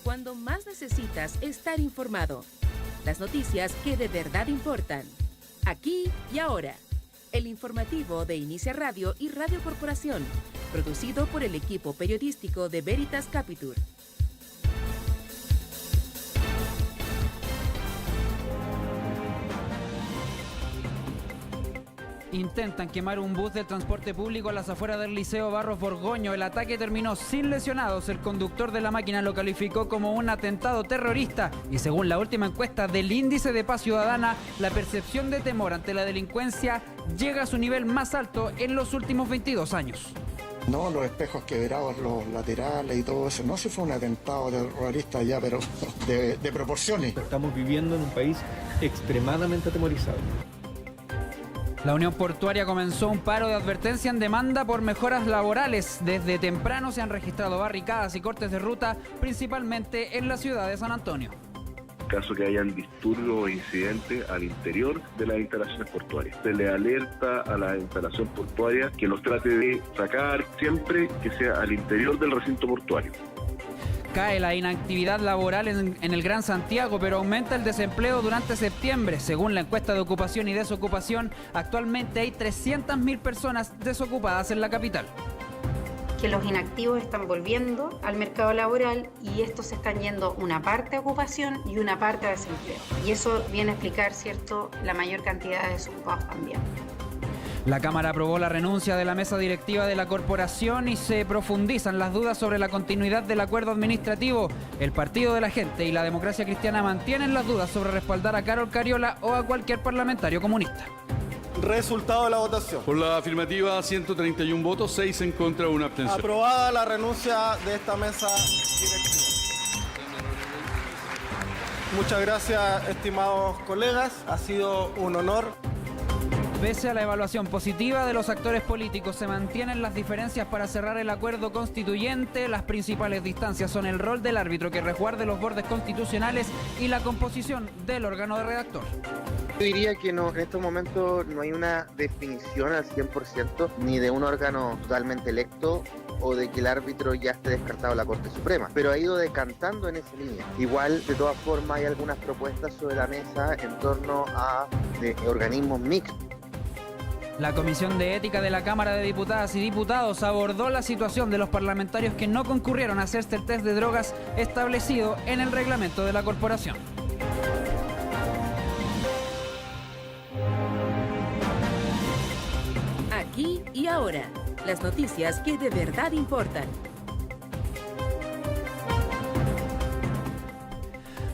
cuando más necesitas estar informado. Las noticias que de verdad importan. Aquí y ahora. El informativo de Inicia Radio y Radio Corporación, producido por el equipo periodístico de Veritas Capitur. Intentan quemar un bus del transporte público a las afueras del Liceo Barros Borgoño. El ataque terminó sin lesionados. El conductor de la máquina lo calificó como un atentado terrorista y según la última encuesta del Índice de Paz Ciudadana, la percepción de temor ante la delincuencia llega a su nivel más alto en los últimos 22 años. No, los espejos quebrados, los laterales y todo eso. No sé si fue un atentado terrorista ya, pero de proporciones. Estamos viviendo en un país extremadamente atemorizado. La Unión Portuaria comenzó un paro de advertencia en demanda por mejoras laborales. Desde temprano se han registrado barricadas y cortes de ruta, principalmente en la ciudad de San Antonio. En caso que hayan disturbios o incidentes al interior de las instalaciones portuarias. Se le alerta a la instalación portuaria que los trate de sacar siempre que sea al interior del recinto portuario. Cae la inactividad laboral en el Gran Santiago, pero aumenta el desempleo durante septiembre. Según la encuesta de ocupación y desocupación, actualmente hay 300.000 personas desocupadas en la capital. Que los inactivos están volviendo al mercado laboral y estos están yendo una parte a ocupación y una parte a desempleo. Y eso viene a explicar, ¿cierto?, la mayor cantidad de desocupados también. La Cámara aprobó la renuncia de la mesa directiva de la corporación y se profundizan las dudas sobre la continuidad del acuerdo administrativo. El Partido de la Gente y la Democracia Cristiana mantienen las dudas sobre respaldar a Carol Cariola o a cualquier parlamentario comunista. Resultado de la votación. Por la afirmativa, 131 votos, 6 en contra, 1 abstención. Aprobada la renuncia de esta mesa directiva. Muchas gracias, estimados colegas. Ha sido un honor. Pese a la evaluación positiva de los actores políticos, se mantienen las diferencias para cerrar el acuerdo constituyente. Las principales distancias son el rol del árbitro que resguarde los bordes constitucionales y la composición del órgano de redactor. Yo diría que no, en estos momentos no hay una definición al 100% ni de un órgano totalmente electo o de que el árbitro ya esté descartado en la Corte Suprema, pero ha ido decantando en esa línea. Igual, de todas formas, hay algunas propuestas sobre la mesa en torno a organismos mixtos. La Comisión de Ética de la Cámara de Diputadas y Diputados abordó la situación de los parlamentarios que no concurrieron a hacerse el test de drogas establecido en el reglamento de la corporación. Aquí y ahora, las noticias que de verdad importan.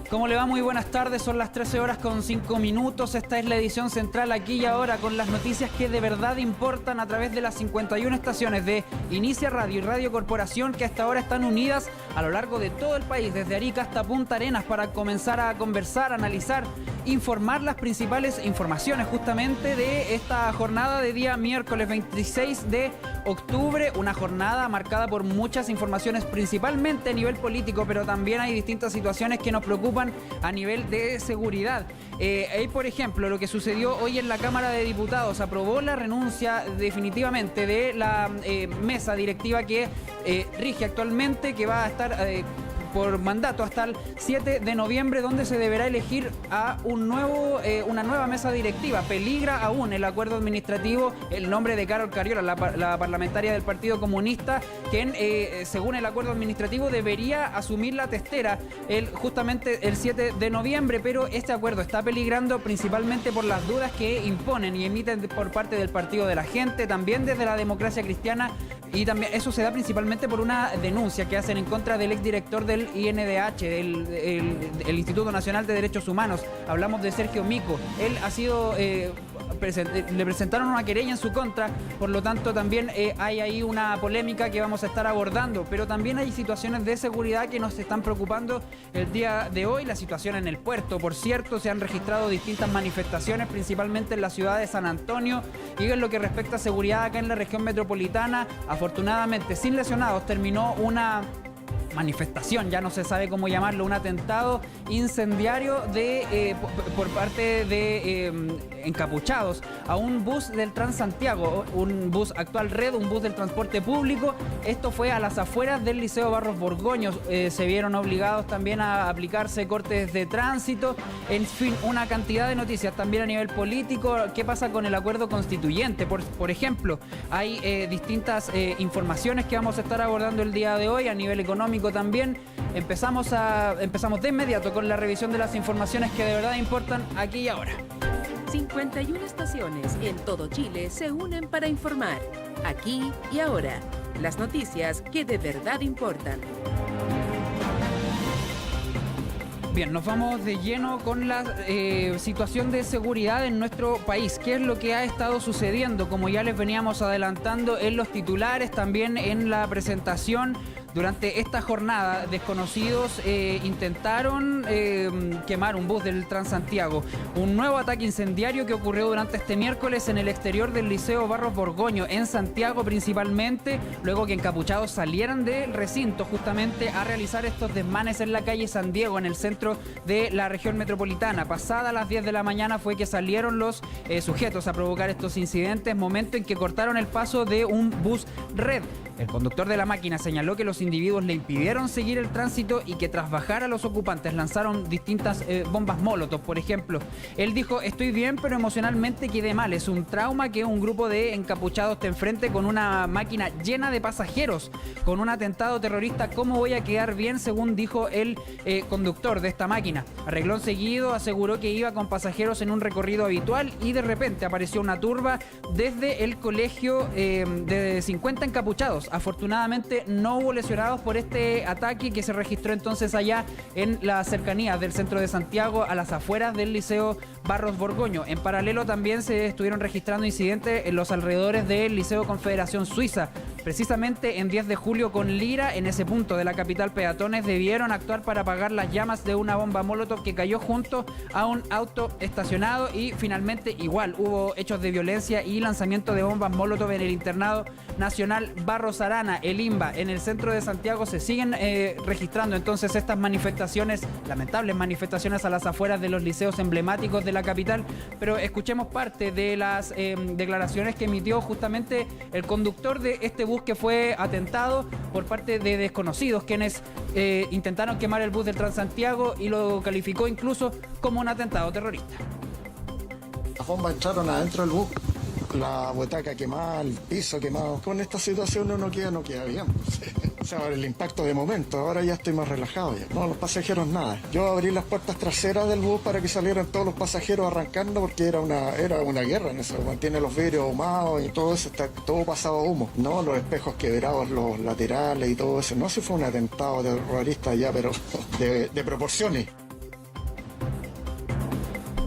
¿Cómo le va? Muy buenas tardes, son las 13 horas con 5 minutos. Esta es la edición central aquí y ahora con las noticias que de verdad importan a través de las 51 estaciones de Inicia Radio y Radio Corporación que hasta ahora están unidas a lo largo de todo el país, desde Arica hasta Punta Arenas, para comenzar a conversar, analizar, informar las principales informaciones justamente de esta jornada de día miércoles 26 de octubre, una jornada marcada por muchas informaciones principalmente a nivel político, pero también hay distintas situaciones que nos preocupan a nivel de seguridad. Ahí, por ejemplo, lo que sucedió hoy en la Cámara de Diputados, aprobó la renuncia definitivamente de la mesa directiva que rige actualmente, que va a estar por mandato hasta el 7 de noviembre, donde se deberá elegir a una nueva mesa directiva. Peligra aún el acuerdo administrativo el nombre de Carol Cariola, la parlamentaria del Partido Comunista, quien según el acuerdo administrativo debería asumir la testera justamente el 7 de noviembre, pero este acuerdo está peligrando principalmente por las dudas que imponen y emiten por parte del Partido de la Gente, también desde la Democracia Cristiana, y también eso se da principalmente por una denuncia que hacen en contra del exdirector del INDH, el Instituto Nacional de Derechos Humanos. Hablamos de Sergio Mico. Él ha sido le presentaron una querella en su contra, por lo tanto también hay ahí una polémica que vamos a estar abordando, pero también hay situaciones de seguridad que nos están preocupando el día de hoy. La situación en el puerto, por cierto, se han registrado distintas manifestaciones, principalmente en la ciudad de San Antonio, y en lo que respecta a seguridad acá en la región metropolitana, afortunadamente sin lesionados, terminó una manifestación, ya no se sabe cómo llamarlo, un atentado incendiario por parte de encapuchados a un bus del Transantiago, un bus actual Red, un bus del transporte público. Esto fue a las afueras del Liceo Barros Borgoño. Se vieron obligados también a aplicarse cortes de tránsito. En fin, una cantidad de noticias también a nivel político. ¿Qué pasa con el acuerdo constituyente? Por ejemplo, hay distintas informaciones que vamos a estar abordando el día de hoy a nivel económico también. Empezamos de inmediato con la revisión de las informaciones que de verdad importan aquí y ahora. 51 estaciones en todo Chile se unen para informar. Aquí y ahora. Las noticias que de verdad importan. Bien, nos vamos de lleno con la situación de seguridad en nuestro país. ¿Qué es lo que ha estado sucediendo? Como ya les veníamos adelantando en los titulares, también en la presentación. Durante esta jornada, desconocidos intentaron quemar un bus del Transantiago. Un nuevo ataque incendiario que ocurrió durante este miércoles en el exterior del Liceo Barros Borgoño, en Santiago principalmente, luego que encapuchados salieran del recinto justamente a realizar estos desmanes en la calle San Diego, en el centro de la región metropolitana. Pasada las 10 de la mañana fue que salieron los sujetos a provocar estos incidentes, momento en que cortaron el paso de un bus Red. El conductor de la máquina señaló que los individuos le impidieron seguir el tránsito y que tras bajar a los ocupantes lanzaron distintas bombas molotov, por ejemplo. Él dijo: estoy bien, pero emocionalmente quedé mal. Es un trauma que un grupo de encapuchados te enfrente con una máquina llena de pasajeros, con un atentado terrorista. ¿Cómo voy a quedar bien?, según dijo el conductor de esta máquina. A renglón seguido aseguró que iba con pasajeros en un recorrido habitual y de repente apareció una turba desde el colegio de 50 encapuchados. Afortunadamente no hubo lesionados por este ataque que se registró entonces allá en las cercanías del centro de Santiago, a las afueras del Liceo Barros Borgoño. En paralelo también se estuvieron registrando incidentes en los alrededores del Liceo Confederación Suiza. Precisamente en 10 de julio con Lira, en ese punto de la capital, peatones debieron actuar para apagar las llamas de una bomba molotov que cayó junto a un auto estacionado, y finalmente igual hubo hechos de violencia y lanzamiento de bombas molotov en el internado nacional Barros Arana, el IMBA. En el centro de Santiago se siguen registrando entonces estas manifestaciones, lamentables manifestaciones a las afueras de los liceos emblemáticos de la capital, pero escuchemos parte de las declaraciones que emitió justamente el conductor de este bus que fue atentado por parte de desconocidos, quienes intentaron quemar el bus del Transantiago y lo calificó incluso como un atentado terrorista. Las bombas entraron adentro del bus, la butaca quemada, el piso quemado. Con esta situación uno no queda bien. O sea, el impacto de momento, ahora ya estoy más relajado ya. No, los pasajeros nada. Yo abrí las puertas traseras del bus para que salieran todos los pasajeros arrancando, porque era una guerra en eso. Mantiene los vidrios ahumados y todo eso, está todo pasado a humo. No, los espejos quebrados, los laterales y todo eso. No, si fue un atentado terrorista ya, pero de proporciones.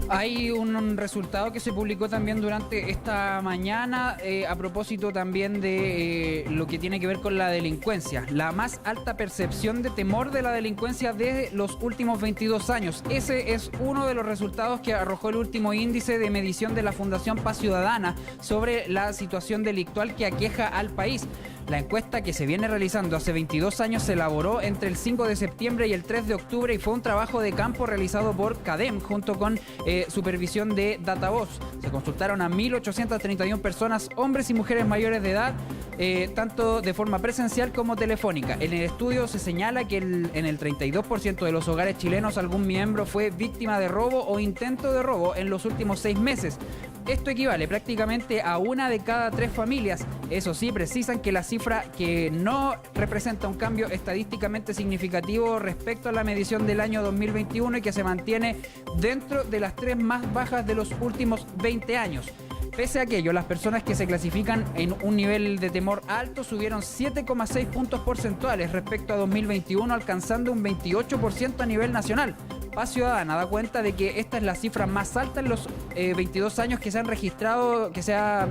Hay un resultado que se publicó también durante esta mañana a propósito también de lo que tiene que ver con la delincuencia. La más alta percepción de temor de la delincuencia de los últimos 22 años. Ese es uno de los resultados que arrojó el último índice de medición de la Fundación Paz Ciudadana sobre la situación delictual que aqueja al país. La encuesta, que se viene realizando hace 22 años, se elaboró entre el 5 de septiembre y el 3 de octubre y fue un trabajo de campo realizado por CADEM junto con supervisión de Datavoz. Se consultaron a 1.831 personas, hombres y mujeres mayores de edad, tanto de forma presencial como telefónica. En el estudio se señala que en el 32% de los hogares chilenos algún miembro fue víctima de robo o intento de robo en los últimos 6 meses. Esto equivale prácticamente a 1 de cada 3 familias. Eso sí, precisan que la cifra que no representa un cambio estadísticamente significativo respecto a la medición del año 2021 y que se mantiene dentro de las 3 más bajas de los últimos 20 años. Pese a aquello, las personas que se clasifican en un nivel de temor alto subieron 7,6 puntos porcentuales respecto a 2021, alcanzando un 28% a nivel nacional. Paz Ciudadana da cuenta de que esta es la cifra más alta en los 22 años que se ha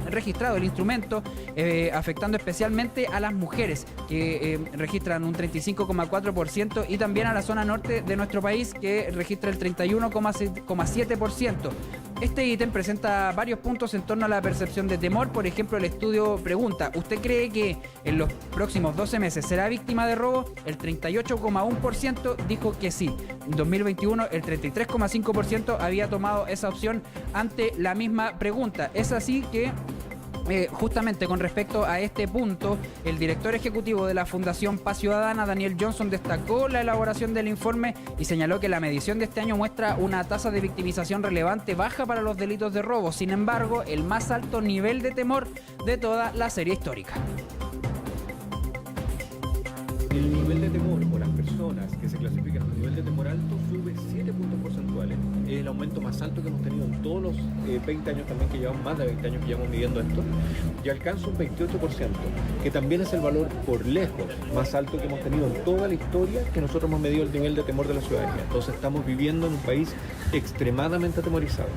registrado el instrumento, afectando especialmente a las mujeres, que registran un 35,4%, y también a la zona norte de nuestro país, que registra el 31,7%. Este ítem presenta varios puntos en torno a la percepción de temor. Por ejemplo, el estudio pregunta: ¿usted cree que en los próximos 12 meses será víctima de robo? El 38,1% dijo que sí. En 2021 el 33,5% había tomado esa opción ante la misma pregunta. Es así que justamente con respecto a este punto, el director ejecutivo de la Fundación Paz Ciudadana, Daniel Johnson, destacó la elaboración del informe y señaló que la medición de este año muestra una tasa de victimización relevante baja para los delitos de robo. Sin embargo, el más alto nivel de temor de toda la serie histórica. El nivel de temor por las personas que se clasifican con nivel de temor alto sube 7 puntos porcentuales. Es el aumento más alto que hemos tenido en todos los 20 años también que llevamos, más de 20 años que llevamos midiendo esto, y alcanza un 28%, que también es el valor por lejos más alto que hemos tenido en toda la historia que nosotros hemos medido el nivel de temor de la ciudadanía. Entonces estamos viviendo en un país extremadamente atemorizado.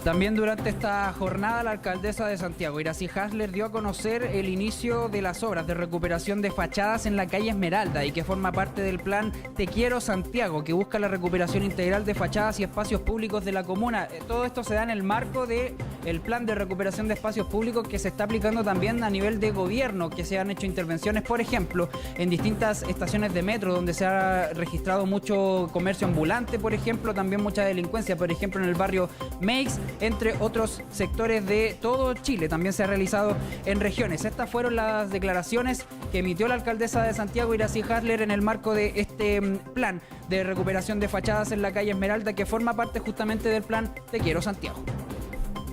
También durante esta jornada, la alcaldesa de Santiago, Iracy Hasler, dio a conocer el inicio de las obras de recuperación de fachadas en la calle Esmeralda y que forma parte del plan Te Quiero Santiago, que busca la recuperación integral de fachadas y espacios públicos de la comuna. Todo esto se da en el marco del plan de recuperación de espacios públicos que se está aplicando también a nivel de gobierno, que se han hecho intervenciones, por ejemplo, en distintas estaciones de metro, donde se ha registrado mucho comercio ambulante, por ejemplo, también mucha delincuencia, por ejemplo, en el barrio Meix, entre otros sectores de todo Chile. También se ha realizado en regiones. Estas fueron las declaraciones que emitió la alcaldesa de Santiago, Iracy Hasler, en el marco de este plan de recuperación de fachadas en la calle Esmeralda, que forma parte justamente del plan Te Quiero Santiago.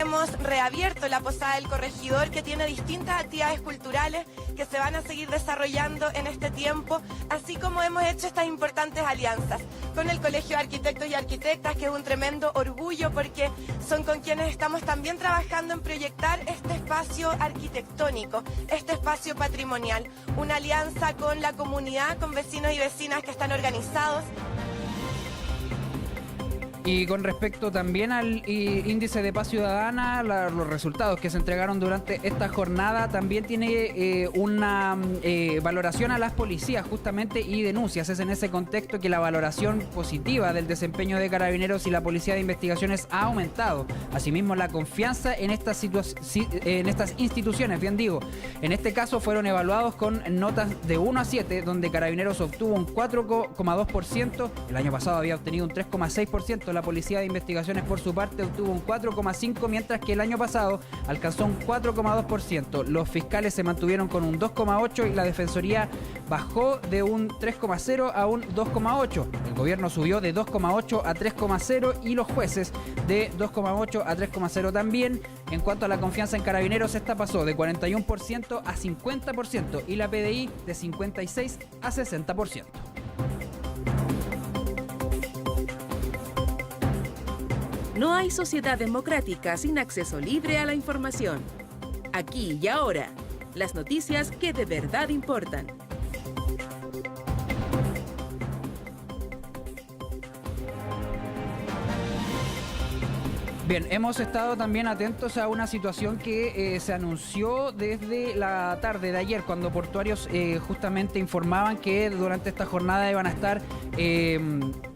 Hemos reabierto la Posada del Corregidor, que tiene distintas actividades culturales que se van a seguir desarrollando en este tiempo, así como hemos hecho estas importantes alianzas con el Colegio de Arquitectos y Arquitectas, que es un tremendo orgullo porque son con quienes estamos también trabajando en proyectar este espacio arquitectónico, este espacio patrimonial, una alianza con la comunidad, con vecinos y vecinas que están organizados. Y con respecto también al índice de paz ciudadana, los resultados que se entregaron durante esta jornada también tiene una valoración a las policías justamente y denuncias. Es en ese contexto que la valoración positiva del desempeño de Carabineros y la Policía de Investigaciones ha aumentado. Asimismo, la confianza en estas instituciones, bien digo. En este caso fueron evaluados con notas de 1 a 7, donde Carabineros obtuvo un 4,2%. El año pasado había obtenido un 3,6%. La Policía de Investigaciones, por su parte, obtuvo un 4,5%, mientras que el año pasado alcanzó un 4,2%. Los fiscales se mantuvieron con un 2,8% y la Defensoría bajó de un 3,0% a un 2,8%. El gobierno subió de 2,8% a 3,0% y los jueces de 2,8% a 3,0% también. En cuanto a la confianza en Carabineros, esta pasó de 41% a 50% y la PDI de 56% a 60%. No hay sociedad democrática sin acceso libre a la información. Aquí y ahora, las noticias que de verdad importan. Bien, hemos estado también atentos a una situación que se anunció desde la tarde de ayer, cuando portuarios justamente informaban que durante esta jornada iban a estar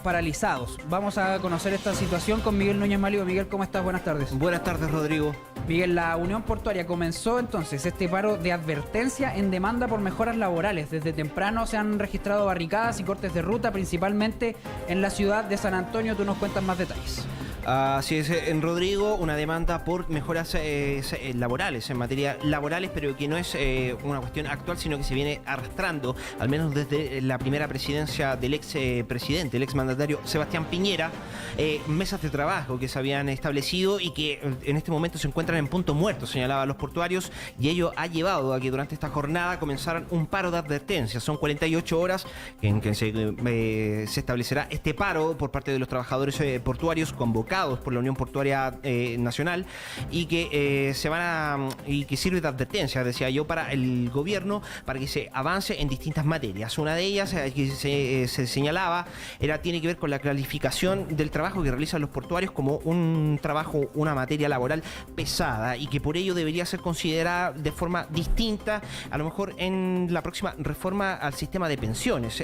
paralizados. Vamos a conocer esta situación con Miguel Núñez Maligo. Miguel, ¿cómo estás? Buenas tardes. Buenas tardes, Rodrigo. Miguel, la Unión Portuaria comenzó entonces este paro de advertencia en demanda por mejoras laborales. Desde temprano se han registrado barricadas y cortes de ruta, principalmente en la ciudad de San Antonio. Tú nos cuentas más detalles. Así es, en Rodrigo, una demanda por mejoras laborales, en materia laborales, pero que no es una cuestión actual, sino que se viene arrastrando, al menos desde la primera presidencia del expresidente, el exmandatario Sebastián Piñera, mesas de trabajo que se habían establecido y que en este momento se encuentran en punto muerto, señalaban los portuarios, y ello ha llevado a que durante esta jornada comenzaran un paro de advertencia. Son 48 horas en que se establecerá este paro por parte de los trabajadores portuarios convocados comunicados por la Unión Portuaria Nacional y que y que sirve de advertencia, decía yo, para el gobierno, para que se avance en distintas materias. Una de ellas que se señalaba tiene que ver con la calificación del trabajo que realizan los portuarios como un trabajo, una materia laboral pesada, y que por ello debería ser considerada de forma distinta, a lo mejor en la próxima reforma al sistema de pensiones,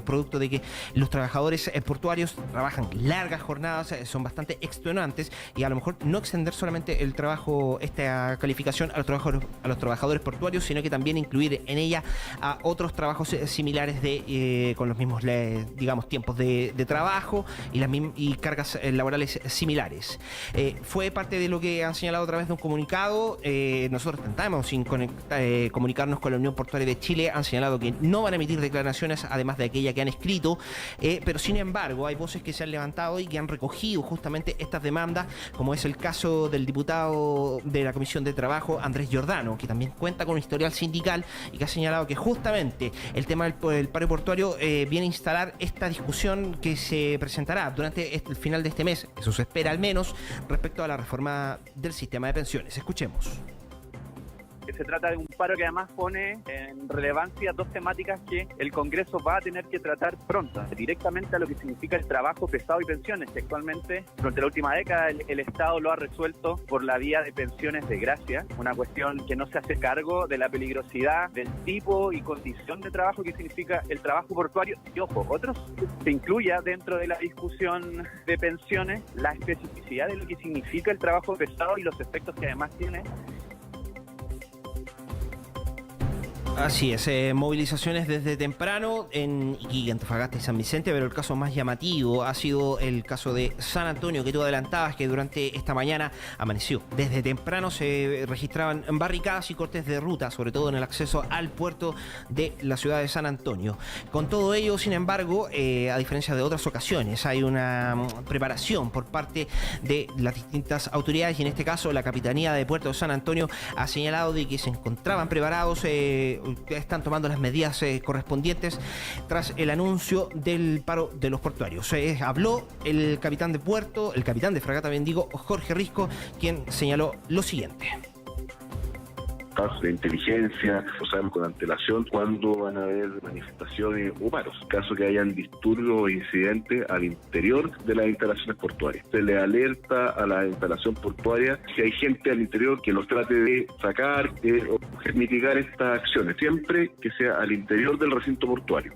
producto de que los trabajadores portuarios trabajan largas jornadas, son bastante extenuantes, y a lo mejor no extender solamente el trabajo, esta calificación a los trabajadores portuarios, sino que también incluir en ella a otros trabajos similares con los mismos, digamos, tiempos de trabajo y cargas laborales similares. Fue parte de lo que han señalado a través de un comunicado. Nosotros tentamos comunicarnos con la Unión Portuaria de Chile. Han señalado que no van a emitir declaraciones, además de aquella que han escrito, pero sin embargo hay voces que se han levantado y que han recogido justamente estas demandas, como es el caso del diputado de la Comisión de Trabajo, Andrés Giordano, que también cuenta con un historial sindical y que ha señalado que justamente el tema del paro portuario viene a instalar esta discusión que se presentará durante el final de este mes, eso se espera al menos, respecto a la reforma del sistema de pensiones. Escuchemos. Se trata de un paro que además pone en relevancia dos temáticas que el Congreso va a tener que tratar pronto, directamente a lo que significa el trabajo pesado y pensiones, que actualmente durante la última década el Estado lo ha resuelto por la vía de pensiones de gracia, una cuestión que no se hace cargo de la peligrosidad del tipo y condición de trabajo que significa el trabajo portuario, y ojo, otros se incluya dentro de la discusión de pensiones la especificidad de lo que significa el trabajo pesado y los efectos que además tiene. Así es, movilizaciones desde temprano en Iquique, Antofagasta y San Vicente, pero el caso más llamativo ha sido el caso de San Antonio, que tú adelantabas que durante esta mañana amaneció. Desde temprano se registraban barricadas y cortes de ruta, sobre todo en el acceso al puerto de la ciudad de San Antonio. Con todo ello, sin embargo, a diferencia de otras ocasiones, hay una preparación por parte de las distintas autoridades, y en este caso la Capitanía de Puerto de San Antonio ha señalado de que se encontraban preparados, están tomando las medidas correspondientes tras el anuncio del paro de los portuarios. Habló el capitán de puerto, el capitán de fragata Bendigo, Jorge Risco, quien señaló lo siguiente. Casos de inteligencia, o sabemos con antelación cuándo van a haber manifestaciones o paros. Caso que hayan disturbios o incidentes al interior de las instalaciones portuarias. Se le alerta a la instalación portuaria si hay gente al interior que los trate de sacar o mitigar estas acciones, siempre que sea al interior del recinto portuario.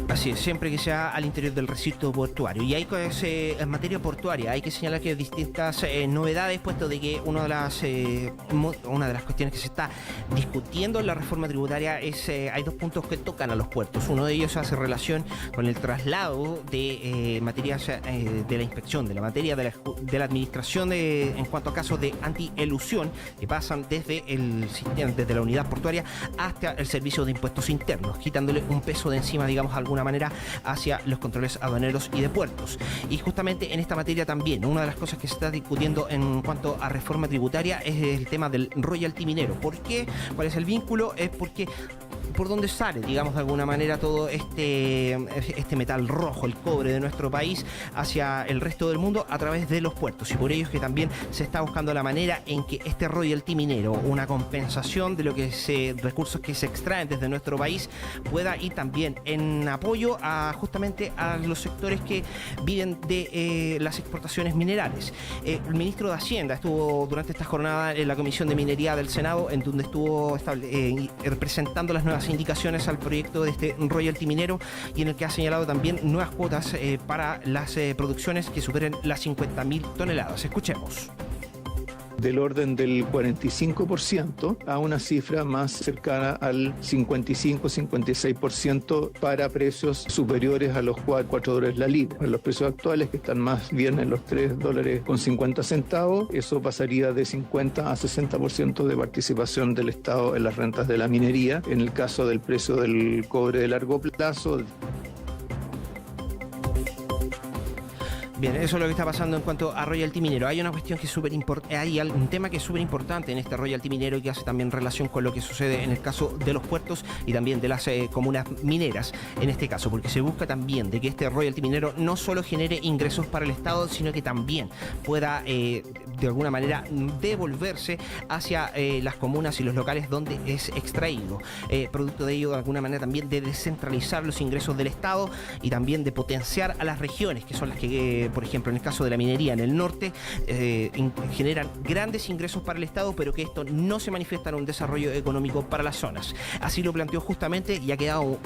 Así es, siempre que sea al interior del recinto portuario. Y ahí en materia portuaria hay que señalar que hay distintas novedades, puesto de que una de las cuestiones que se está discutiendo en la reforma tributaria es hay dos puntos que tocan a los puertos. Uno de ellos hace relación con el traslado de materias de la inspección, de la materia de la administración en cuanto a casos de antielusión, que pasan desde la unidad portuaria hasta el servicio de impuestos internos, quitándole un peso de encima, digamos, de alguna manera hacia los controles aduaneros y de puertos. Y justamente en esta materia también, una de las cosas que se está discutiendo en cuanto a reforma tributaria es el tema del royalty minero. ¿Por qué? ¿Cuál es el vínculo? Es porque por dónde sale, digamos, de alguna manera todo este metal rojo, el cobre de nuestro país, hacia el resto del mundo a través de los puertos. Y por ello es que también se está buscando la manera en que este royalty minero, una compensación de lo que recursos que se extraen desde nuestro país, pueda ir también en apoyo justamente a los sectores que viven de las exportaciones minerales. El ministro de Hacienda estuvo durante esta jornada en la Comisión de Minería del Senado, en donde estuvo presentando las nuevas indicaciones al proyecto de este royalty minero, y en el que ha señalado también nuevas cuotas para las producciones que superen las 50.000 toneladas. Escuchemos. Del orden del 45% a una cifra más cercana al 55-56% para precios superiores a los $4 la libra. En los precios actuales, que están más bien en los $3.50, eso pasaría de 50 a 60% de participación del Estado en las rentas de la minería. En el caso del precio del cobre de largo plazo, Bien, eso es lo que está pasando en cuanto a royalty minero. Hay una cuestión que es súper importante, hay un tema que es súper importante en este royalty minero y que hace también relación con lo que sucede en el caso de los puertos y también de las comunas mineras, en este caso, porque se busca también de que este royalty minero no solo genere ingresos para el Estado, sino que también pueda de alguna manera devolverse hacia las comunas y los locales donde es extraído. Producto de ello, de alguna manera también de descentralizar los ingresos del Estado y también de potenciar a las regiones, que son las que, por ejemplo, en el caso de la minería en el norte, generan grandes ingresos para el Estado, pero que esto no se manifiesta en un desarrollo económico para las zonas. Así lo planteó justamente y ha quedado,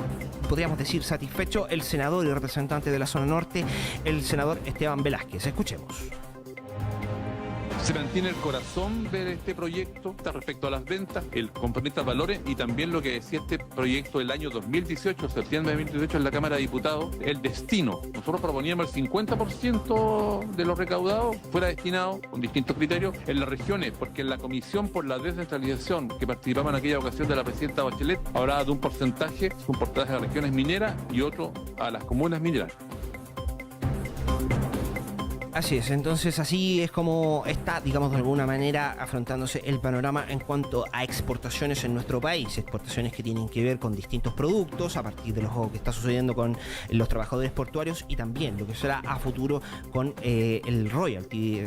podríamos decir, satisfecho el senador y representante de la zona norte, el senador Esteban Velázquez. Escuchemos. Se mantiene el corazón de este proyecto respecto a las ventas, el componente a valores y también lo que decía este proyecto del año 2018, septiembre de 2018 en la Cámara de Diputados, el destino. Nosotros proponíamos el 50% de lo recaudado fuera destinado, con distintos criterios, en las regiones, porque en la Comisión por la Descentralización que participaba en aquella ocasión de la presidenta Bachelet, hablaba de un porcentaje a regiones mineras y otro a las comunas mineras. Así es, entonces así es como está, digamos, de alguna manera afrontándose el panorama en cuanto a exportaciones en nuestro país, exportaciones que tienen que ver con distintos productos a partir de lo que está sucediendo con los trabajadores portuarios y también lo que será a futuro con el royalty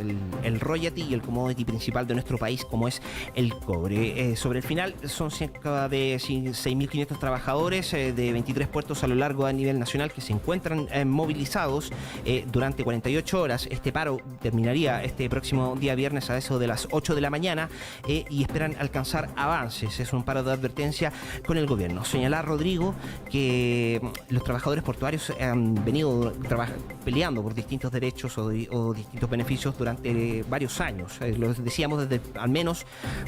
y el commodity principal de nuestro país, como es el cobre. Sobre el final son cerca de 6.500 trabajadores de 23 puertos a lo largo a nivel nacional que se encuentran movilizados durante 48 horas. Este paro terminaría este próximo día viernes a eso de las 8 de la mañana y esperan alcanzar avances. Es un paro de advertencia con el gobierno. Señalar, Rodrigo, que los trabajadores portuarios han venido peleando por distintos derechos o distintos beneficios durante varios años. Lo decíamos al menos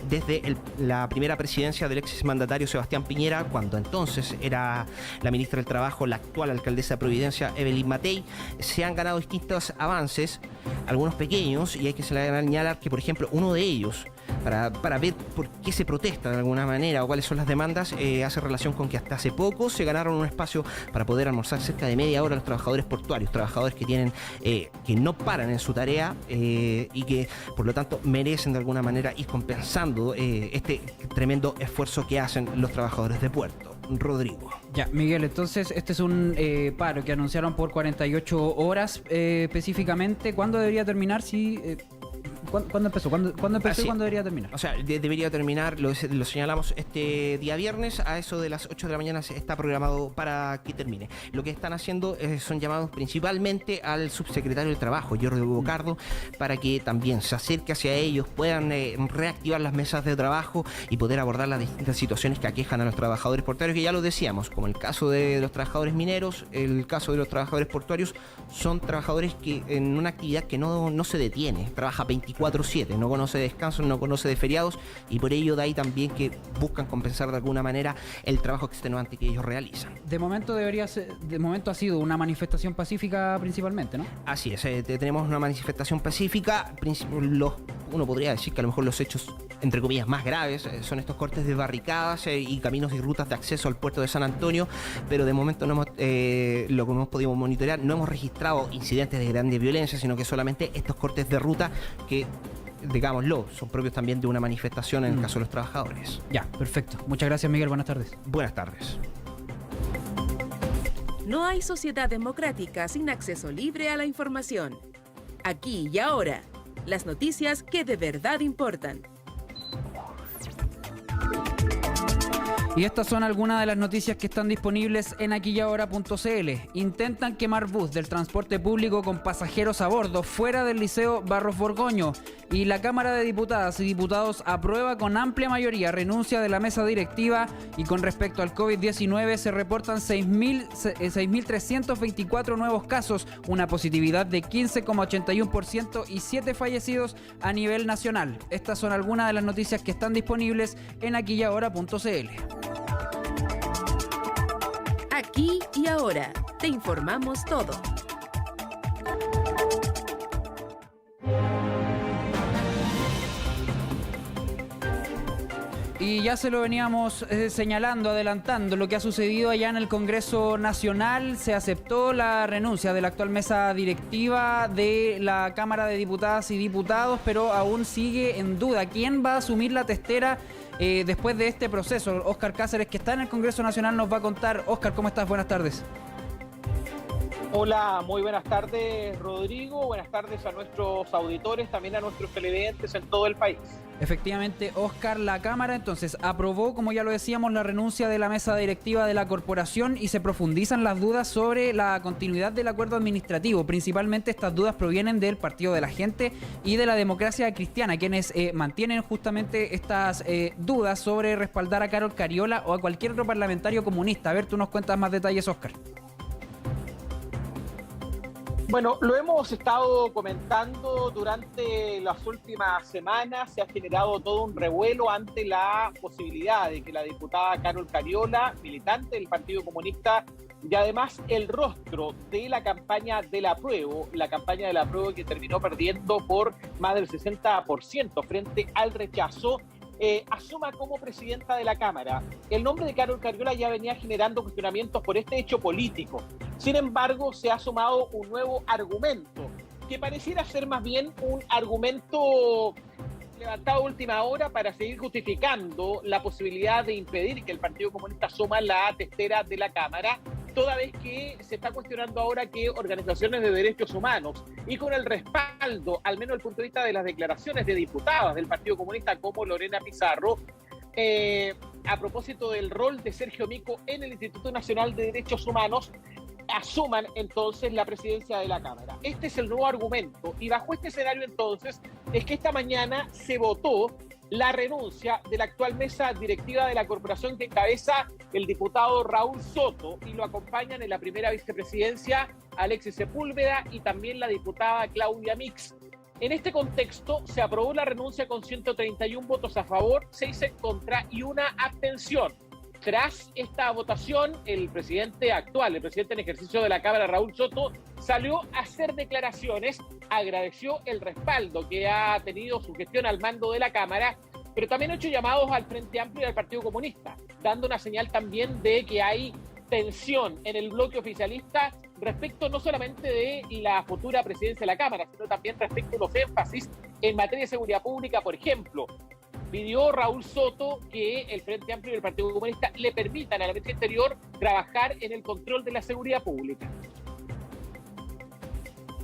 desde la primera presidencia del exmandatario Sebastián Piñera, cuando entonces era la ministra del Trabajo, la actual alcaldesa de Providencia, Evelyn Matei. Se han ganado distintos avances, algunos pequeños, y hay que señalar que, por ejemplo, uno de ellos, para ver por qué se protesta de alguna manera o cuáles son las demandas, hace relación con que hasta hace poco se ganaron un espacio para poder almorzar cerca de media hora los trabajadores portuarios, trabajadores que tienen que no paran en su tarea y que por lo tanto merecen de alguna manera ir compensando este tremendo esfuerzo que hacen los trabajadores de puerto. Rodrigo. Ya, Miguel, entonces este es un paro que anunciaron por 48 horas específicamente. ¿Cuándo debería terminar? ¿Cuándo empezó? ¿Cuándo empezó y cuándo debería terminar? O sea, debería terminar, lo señalamos este día viernes, a eso de las 8 de la mañana está programado para que termine. Lo que están haciendo son llamados principalmente al subsecretario del Trabajo, Jordi Bocardo, para que también se acerque hacia ellos, puedan reactivar las mesas de trabajo y poder abordar las distintas situaciones que aquejan a los trabajadores portuarios, que ya lo decíamos, como el caso de los trabajadores mineros, el caso de los trabajadores portuarios, son trabajadores que en una actividad que no se detiene, trabaja 24/7, no conoce descanso, no conoce de feriados, y por ello de ahí también que buscan compensar de alguna manera el trabajo extenuante que ellos realizan. De momento ha sido una manifestación pacífica principalmente, ¿no? Así es, tenemos una manifestación pacífica. Uno podría decir que a lo mejor los hechos, entre comillas, más graves son estos cortes de barricadas y caminos y rutas de acceso al puerto de San Antonio, pero de momento no hemos, lo que hemos podido monitorear, no hemos registrado incidentes de grande violencia, sino que solamente estos cortes de ruta que, digámoslo, son propios también de una manifestación en el caso de los trabajadores. Ya, perfecto. Muchas gracias, Miguel. Buenas tardes. Buenas tardes. No hay sociedad democrática sin acceso libre a la información. Aquí y ahora, las noticias que de verdad importan. Y estas son algunas de las noticias que están disponibles en aquiyahora.cl. Intentan quemar bus del transporte público con pasajeros a bordo fuera del Liceo Barros Borgoño. Y la Cámara de Diputadas y Diputados aprueba con amplia mayoría renuncia de la mesa directiva. Y con respecto al COVID-19 se reportan 6.324 nuevos casos, una positividad de 15,81% y 7 fallecidos a nivel nacional. Estas son algunas de las noticias que están disponibles en aquiyahora.cl. Aquí y ahora, te informamos todo. Y ya se lo veníamos señalando, adelantando lo que ha sucedido allá en el Congreso Nacional. Se aceptó la renuncia de la actual mesa directiva de la Cámara de Diputadas y Diputados, pero aún sigue en duda quién va a asumir la testera después de este proceso. Óscar Cáceres, que está en el Congreso Nacional, nos va a contar. Óscar, ¿cómo estás? Buenas tardes. Hola, muy buenas tardes, Rodrigo. Buenas tardes a nuestros auditores, también a nuestros televidentes en todo el país. Efectivamente, Óscar, la Cámara entonces aprobó, como ya lo decíamos, la renuncia de la mesa directiva de la corporación y se profundizan las dudas sobre la continuidad del acuerdo administrativo. Principalmente estas dudas provienen del Partido de la Gente y de la Democracia Cristiana, quienes mantienen justamente estas dudas sobre respaldar a Carol Cariola o a cualquier otro parlamentario comunista. A ver, tú nos cuentas más detalles, Óscar. Bueno, lo hemos estado comentando durante las últimas semanas. Se ha generado todo un revuelo ante la posibilidad de que la diputada Carol Cariola, militante del Partido Comunista y además el rostro de la campaña del apruebo, que terminó perdiendo por más del 60% frente al rechazo, asuma como presidenta de la Cámara. El nombre de Carol Cariola ya venía generando cuestionamientos por este hecho político. Sin embargo, se ha sumado un nuevo argumento, que pareciera ser más bien un argumento levantado a última hora para seguir justificando la posibilidad de impedir que el Partido Comunista asuma la testera de la Cámara, toda vez que se está cuestionando ahora que organizaciones de derechos humanos y con el respaldo, al menos desde el punto de vista de las declaraciones de diputadas del Partido Comunista como Lorena Pizarro, a propósito del rol de Sergio Mico en el Instituto Nacional de Derechos Humanos, asuman entonces la presidencia de la Cámara. Este es el nuevo argumento y bajo este escenario entonces es que esta mañana se votó la renuncia de la actual mesa directiva de la corporación que encabeza el diputado Raúl Soto y lo acompañan en la primera vicepresidencia Alexis Sepúlveda y también la diputada Claudia Mix. En este contexto se aprobó la renuncia con 131 votos a favor, 6 en contra y una abstención. Tras esta votación, el presidente en ejercicio de la Cámara, Raúl Soto, salió a hacer declaraciones, agradeció el respaldo que ha tenido su gestión al mando de la Cámara, pero también ha hecho llamados al Frente Amplio y al Partido Comunista, dando una señal también de que hay tensión en el bloque oficialista respecto no solamente de la futura presidencia de la Cámara, sino también respecto de los énfasis en materia de seguridad pública, por ejemplo. Pidió Raúl Soto que el Frente Amplio y el Partido Comunista le permitan a la Ministra Interior trabajar en el control de la seguridad pública.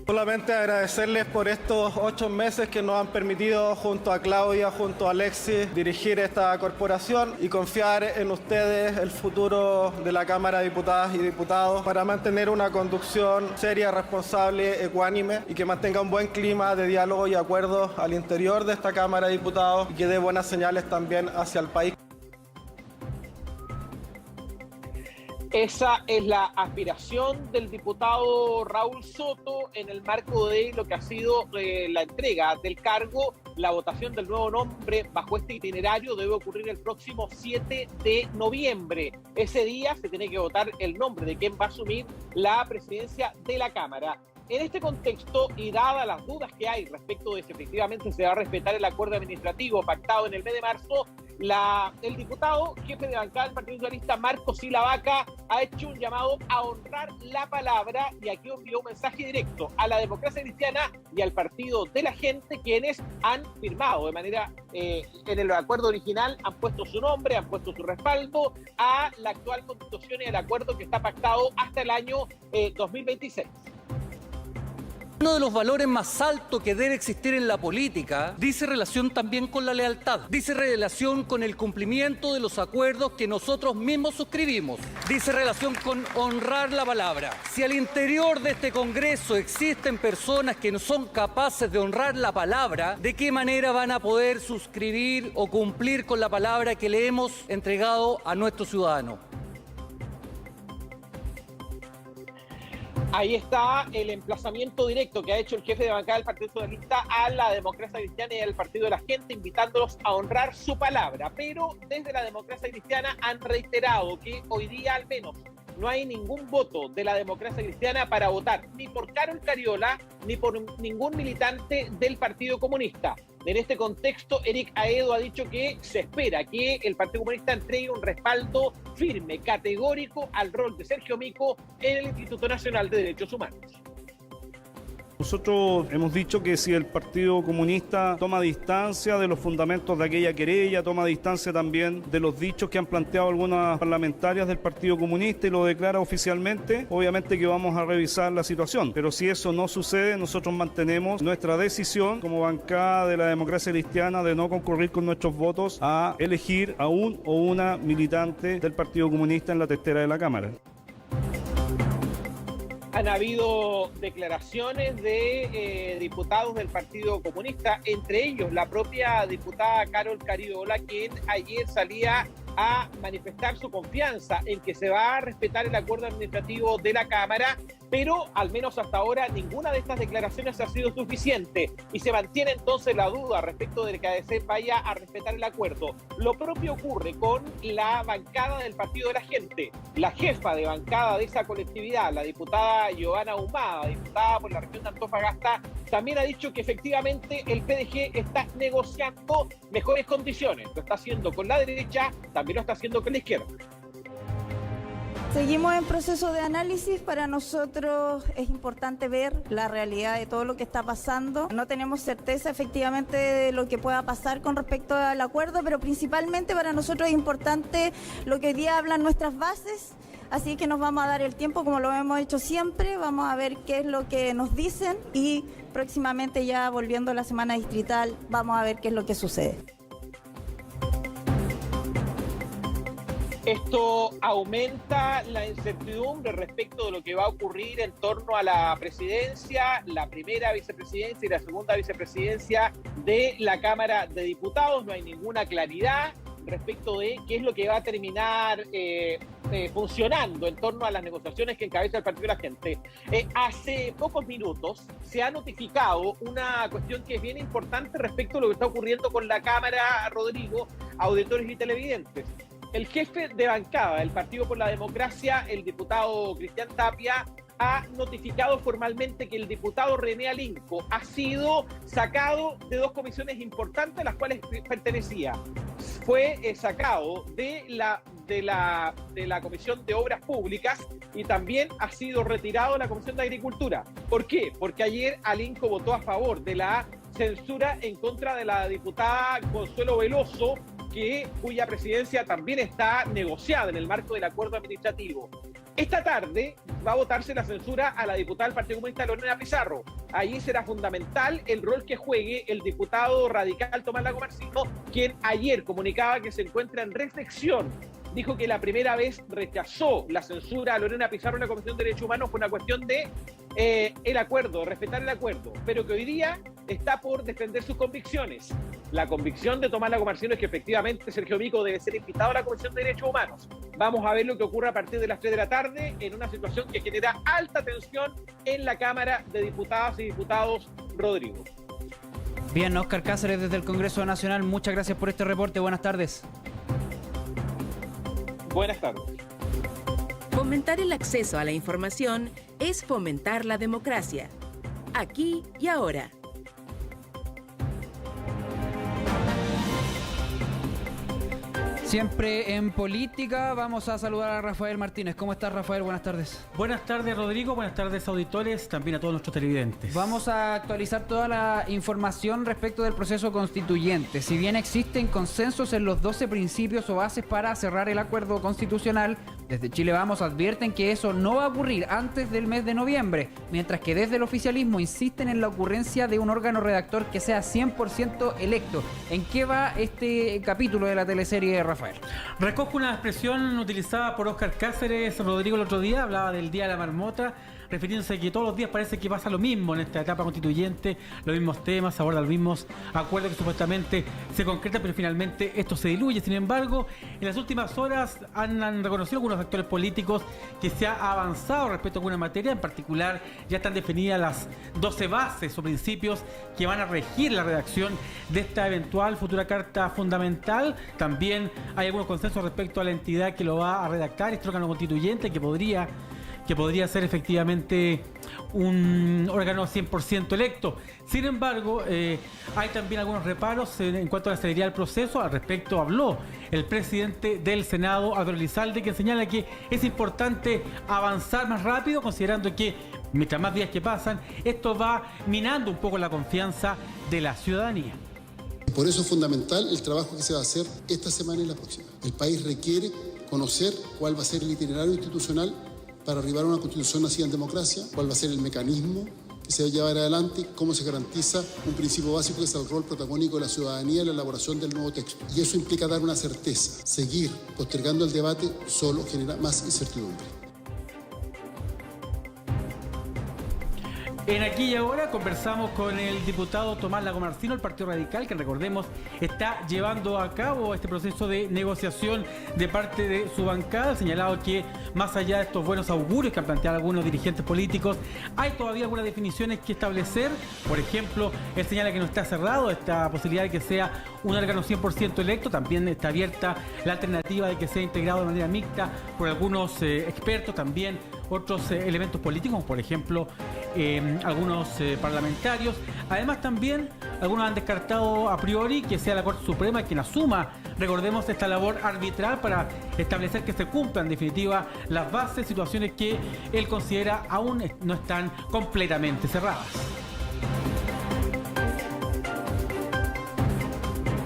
Solamente agradecerles por estos 8 meses que nos han permitido, junto a Claudia, junto a Alexis, dirigir esta corporación y confiar en ustedes el futuro de la Cámara de Diputadas y Diputados para mantener una conducción seria, responsable, ecuánime y que mantenga un buen clima de diálogo y acuerdo al interior de esta Cámara de Diputados y que dé buenas señales también hacia el país. Esa es la aspiración del diputado Raúl Soto en el marco de lo que ha sido la entrega del cargo. La votación del nuevo nombre bajo este itinerario debe ocurrir el próximo 7 de noviembre. Ese día se tiene que votar el nombre de quien va a asumir la presidencia de la Cámara. En este contexto, y dadas las dudas que hay respecto de si efectivamente se va a respetar el acuerdo administrativo pactado en el mes de marzo, el diputado jefe de bancada del Partido Socialista, Marco Silavaca, ha hecho un llamado a honrar la palabra y aquí envió un mensaje directo a la Democracia Cristiana y al Partido de la Gente, quienes han firmado de manera, en el acuerdo original, han puesto su nombre, han puesto su respaldo a la actual Constitución y al acuerdo que está pactado hasta el año 2026. Uno de los valores más altos que debe existir en la política dice relación también con la lealtad, dice relación con el cumplimiento de los acuerdos que nosotros mismos suscribimos, dice relación con honrar la palabra. Si al interior de este Congreso existen personas que no son capaces de honrar la palabra, ¿de qué manera van a poder suscribir o cumplir con la palabra que le hemos entregado a nuestros ciudadanos? Ahí está el emplazamiento directo que ha hecho el jefe de bancada del Partido Socialista a la Democracia Cristiana y al Partido de la Gente, invitándolos a honrar su palabra. Pero desde la Democracia Cristiana han reiterado que hoy día al menos no hay ningún voto de la Democracia Cristiana para votar ni por Carol Cariola ni por ningún militante del Partido Comunista. En este contexto, Eric Aedo ha dicho que se espera que el Partido Comunista entregue un respaldo firme, categórico al rol de Sergio Mico en el Instituto Nacional de Derechos Humanos. Nosotros hemos dicho que si el Partido Comunista toma distancia de los fundamentos de aquella querella, toma distancia también de los dichos que han planteado algunas parlamentarias del Partido Comunista y lo declara oficialmente, obviamente que vamos a revisar la situación. Pero si eso no sucede, nosotros mantenemos nuestra decisión como bancada de la Democracia Cristiana de no concurrir con nuestros votos a elegir a un o una militante del Partido Comunista en la testera de la Cámara. Han habido declaraciones de diputados del Partido Comunista, entre ellos la propia diputada Carol Cariola, quien ayer salía a manifestar su confianza en que se va a respetar el acuerdo administrativo de la Cámara, pero al menos hasta ahora ninguna de estas declaraciones ha sido suficiente y se mantiene entonces la duda respecto de que ADC vaya a respetar el acuerdo. Lo propio ocurre con la bancada del Partido de la Gente. La jefa de bancada de esa colectividad, la diputada Giovanna Ahumada, diputada por la región de Antofagasta, también ha dicho que efectivamente el PDG está negociando mejores condiciones. Lo está haciendo con la derecha, también lo está haciendo con la izquierda. Seguimos en proceso de análisis. Para nosotros es importante ver la realidad de todo lo que está pasando. No tenemos certeza efectivamente de lo que pueda pasar con respecto al acuerdo, pero principalmente para nosotros es importante lo que hoy día hablan nuestras bases. Así que nos vamos a dar el tiempo como lo hemos hecho siempre. Vamos a ver qué es lo que nos dicen y próximamente, ya volviendo a la semana distrital, vamos a ver qué es lo que sucede. Esto aumenta la incertidumbre respecto de lo que va a ocurrir en torno a la presidencia, la primera vicepresidencia y la segunda vicepresidencia de la Cámara de Diputados. No hay ninguna claridad respecto de qué es lo que va a terminar funcionando en torno a las negociaciones que encabeza el Partido de la Gente. Hace pocos minutos se ha notificado una cuestión que es bien importante respecto a lo que está ocurriendo con la Cámara, Rodrigo, auditores y televidentes. El jefe de bancada del Partido por la Democracia, el diputado Cristian Tapia, ha notificado formalmente que el diputado René Alinco ha sido sacado de dos comisiones importantes a las cuales pertenecía. Fue sacado de la Comisión de Obras Públicas y también ha sido retirado de la Comisión de Agricultura. ¿Por qué? Porque ayer Alinco votó a favor de la censura en contra de la diputada Consuelo Veloso, cuya presidencia también está negociada en el marco del acuerdo administrativo. Esta tarde va a votarse la censura a la diputada del Partido Comunista Lorena Pizarro. Allí será fundamental el rol que juegue el diputado radical Tomás Lago Marcino, quien ayer comunicaba que se encuentra en reflexión. Dijo que la primera vez rechazó la censura a Lorena Pizarro en la Comisión de Derechos Humanos por una cuestión de el acuerdo, respetar el acuerdo, pero que hoy día está por defender sus convicciones. La convicción de Tomás Lago Marcino es que efectivamente Sergio Mico debe ser invitado a la Comisión de Derechos Humanos. Vamos a ver lo que ocurre a partir de las 3 de la tarde en una situación que genera alta tensión en la Cámara de Diputadas y Diputados, Rodrigo. Bien, Óscar Cáceres desde el Congreso Nacional, muchas gracias por este reporte. Buenas tardes. Buenas tardes. Fomentar el acceso a la información es fomentar la democracia. Aquí y ahora. Siempre en política, vamos a saludar a Rafael Martínez. ¿Cómo estás, Rafael? Buenas tardes. Buenas tardes, Rodrigo. Buenas tardes, auditores. También a todos nuestros televidentes. Vamos a actualizar toda la información respecto del proceso constituyente. Si bien existen consensos en los 12 principios o bases para cerrar el acuerdo constitucional, desde Chile Vamos advierten que eso no va a ocurrir antes del mes de noviembre, mientras que desde el oficialismo insisten en la ocurrencia de un órgano redactor que sea 100% electo. ¿En qué va este capítulo de la teleserie, Rafael? Recojo una expresión utilizada por Óscar Cáceres, Rodrigo, el otro día, hablaba del Día de la Marmota, refiriéndose a que todos los días parece que pasa lo mismo en esta etapa constituyente, los mismos temas, se abordan los mismos acuerdos que supuestamente se concretan, pero finalmente esto se diluye. Sin embargo, en las últimas horas han reconocido algunos actores políticos que se ha avanzado respecto a alguna materia. En particular, ya están definidas las 12 bases o principios que van a regir la redacción de esta eventual futura Carta Fundamental. También hay algunos consensos respecto a la entidad que lo va a redactar, este órgano constituyente que podría que podría ser efectivamente un órgano 100% electo. Sin embargo, hay también algunos reparos en cuanto a la celeridad del proceso. Al respecto habló el presidente del Senado, Álvaro Elizalde, que señala que es importante avanzar más rápido, considerando que mientras más días que pasan, esto va minando un poco la confianza de la ciudadanía. Por eso es fundamental el trabajo que se va a hacer esta semana y la próxima. El país requiere conocer cuál va a ser el itinerario institucional para arribar a una constitución nacida en democracia, cuál va a ser el mecanismo que se va a llevar adelante, cómo se garantiza un principio básico que es el rol protagónico de la ciudadanía en la elaboración del nuevo texto. Y eso implica dar una certeza. Seguir postergando el debate solo genera más incertidumbre. En Aquí y Ahora conversamos con el diputado Tomás Lagomarsino, del Partido Radical, que recordemos está llevando a cabo este proceso de negociación de parte de su bancada. Ha señalado que más allá de estos buenos augurios que han planteado algunos dirigentes políticos, hay todavía algunas definiciones que establecer. Por ejemplo, él señala que no está cerrado esta posibilidad de que sea un órgano 100% electo. También está abierta la alternativa de que sea integrado de manera mixta por algunos expertos, también otros elementos políticos, como por ejemplo algunos parlamentarios. Además también algunos han descartado a priori que sea la Corte Suprema quien asuma, recordemos, esta labor arbitral para establecer que se cumplan en definitiva las bases, situaciones que él considera aún no están completamente cerradas.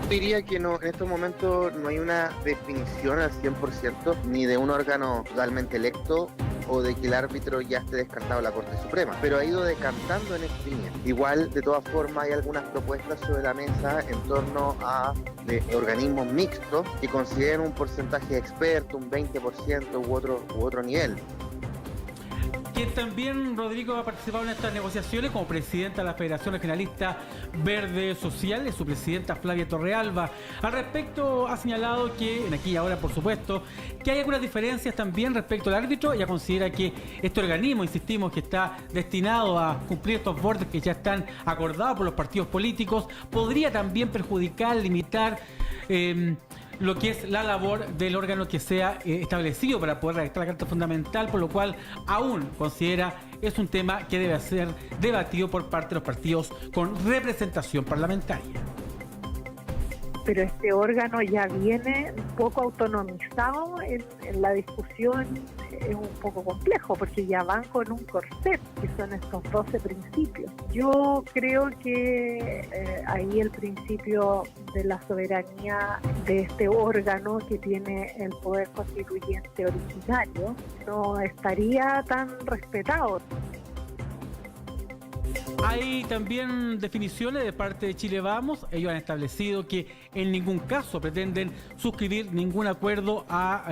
Diría que no, en estos momentos no hay una definición al 100% ni de un órgano totalmente electo o de que el árbitro ya esté descartado en la Corte Suprema, pero ha ido decantando en esta línea. Igual, de todas formas, hay algunas propuestas sobre la mesa en torno a organismos mixtos que consideren un porcentaje de experto, un 20% u otro nivel. Quien también, Rodrigo, ha participado en estas negociaciones como presidenta de la Federación Regionalista Verde Social, es su presidenta Flavia Torrealba. Al respecto ha señalado que, en Aquí y Ahora por supuesto, que hay algunas diferencias también respecto al árbitro. Ella considera que este organismo, insistimos, que está destinado a cumplir estos bordes que ya están acordados por los partidos políticos, podría también perjudicar, limitar lo que es la labor del órgano que sea establecido para poder redactar la Carta Fundamental, por lo cual aún considera es un tema que debe ser debatido por parte de los partidos con representación parlamentaria. Pero este órgano ya viene un poco autonomizado en la discusión. Es un poco complejo porque ya van con un corset, que son estos 12 principios. Yo creo que ahí el principio de la soberanía de este órgano que tiene el poder constituyente originario no estaría tan respetado. Hay también definiciones de parte de Chile Vamos. Ellos han establecido que en ningún caso pretenden suscribir ningún acuerdo a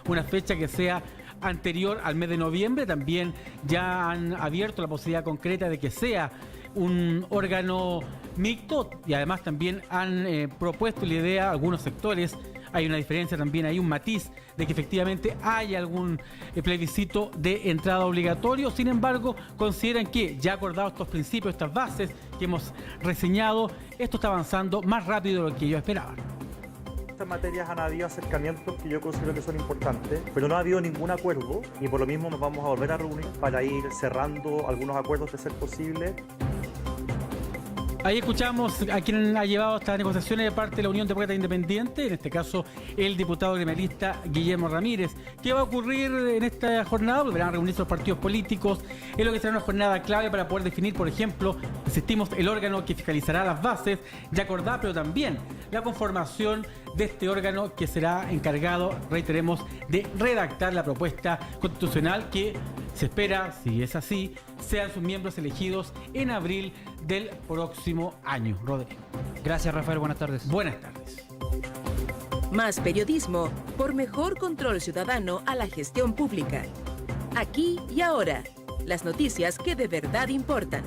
una fecha que sea anterior al mes de noviembre. También ya han abierto la posibilidad concreta de que sea un órgano mixto y además también han propuesto la idea a algunos sectores. Hay una diferencia también, hay un matiz de que efectivamente hay algún plebiscito de entrada obligatorio. Sin embargo, consideran que ya acordados estos principios, estas bases que hemos reseñado, esto está avanzando más rápido de lo que ellos esperaban. En estas materias han habido acercamientos que yo considero que son importantes, pero no ha habido ningún acuerdo y por lo mismo nos vamos a volver a reunir para ir cerrando algunos acuerdos de ser posible. Ahí escuchamos a quien ha llevado estas negociaciones de parte de la Unión Demócrata Independiente, en este caso el diputado gremialista Guillermo Ramírez. ¿Qué va a ocurrir en esta jornada? Volverán a reunirse los partidos políticos. Es lo que será una jornada clave para poder definir, por ejemplo, insistimos, el órgano que fiscalizará las bases ya acordadas, pero también la conformación de este órgano que será encargado, reiteremos, de redactar la propuesta constitucional que se espera, si es así, sean sus miembros elegidos en abril del próximo año. Rodrigo. Gracias, Rafael. Buenas tardes. Buenas tardes. Más periodismo por mejor control ciudadano a la gestión pública. Aquí y ahora, las noticias que de verdad importan.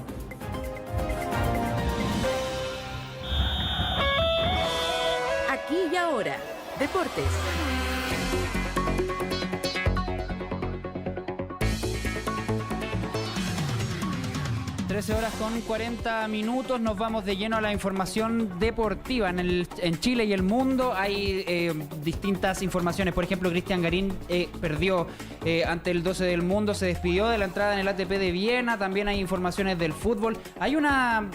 Aquí y ahora, deportes. 13 horas con 40 minutos. Nos vamos de lleno a la información deportiva. En Chile y el mundo hay distintas informaciones. Por ejemplo, Cristian Garín perdió ante el 12 del mundo. Se despidió de la entrada en el ATP de Viena. También hay informaciones del fútbol. Hay una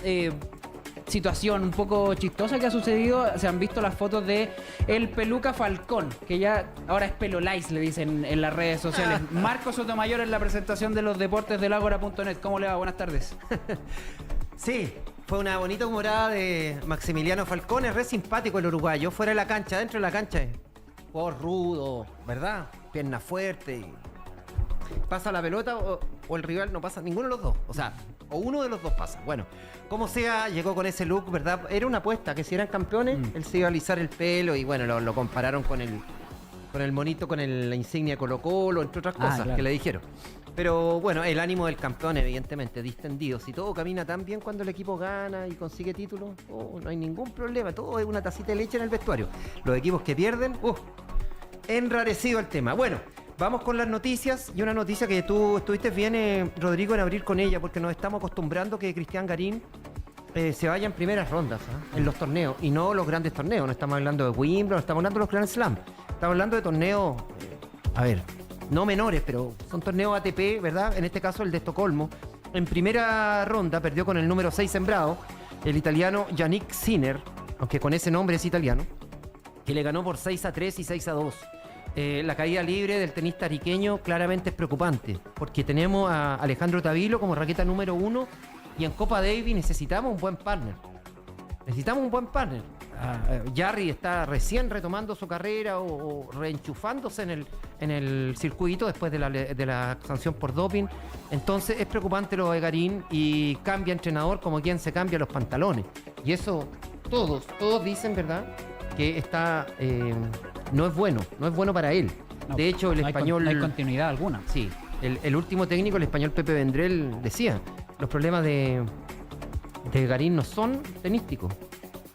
situación un poco chistosa que ha sucedido. Se han visto las fotos de el Peluca Falcón, que ya ahora es Pelolais, le dicen en las redes sociales. Marco Sotomayor en la presentación de los deportes del Ágora.net. ¿Cómo le va? Buenas tardes. Sí, fue una bonita humorada de Maximiliano Falcón. Es re simpático el uruguayo, fuera de la cancha, dentro de la cancha. Jugador rudo, ¿verdad? Pierna fuerte. Pasa la pelota o el rival no pasa, ninguno de los dos. O sea, o uno de los dos pasa. Bueno, como sea, llegó con ese look, ¿verdad? Era una apuesta, que si eran campeones, él se iba a alisar el pelo y bueno, lo compararon con el monito, con la insignia Colo-Colo, entre otras cosas, claro, que le dijeron. Pero bueno, el ánimo del campeón, evidentemente, distendido. Si todo camina tan bien cuando el equipo gana y consigue títulos, no hay ningún problema. Todo es una tacita de leche en el vestuario. Los equipos que pierden, enrarecido el tema. Bueno, vamos con las noticias, y una noticia que tú estuviste bien, Rodrigo, en abrir con ella, porque nos estamos acostumbrando que Cristian Garín se vaya en primeras rondas en los torneos, y no los grandes torneos. No estamos hablando de Wimbledon, no estamos hablando de los Grand Slam. Estamos hablando de torneos, no menores, pero son torneos ATP, ¿verdad? En este caso el de Estocolmo. En primera ronda perdió con el número 6 sembrado, el italiano Yannick Sinner, aunque con ese nombre es italiano, que le ganó por 6-3 y 6-2. La caída libre del tenista ariqueño claramente es preocupante, porque tenemos a Alejandro Tavilo como raqueta número 1, y en Copa Davis necesitamos un buen partner. Jarry está recién retomando su carrera o reenchufándose en el circuito después de la sanción por doping. Entonces es preocupante lo de Garín, y cambia entrenador como quien se cambia los pantalones. Y eso todos dicen, ¿verdad?, que está no es bueno para él. No, de hecho, el español... No hay continuidad alguna. Sí, el último técnico, el español Pepe Vendrell, decía, los problemas de Garín no son tenísticos,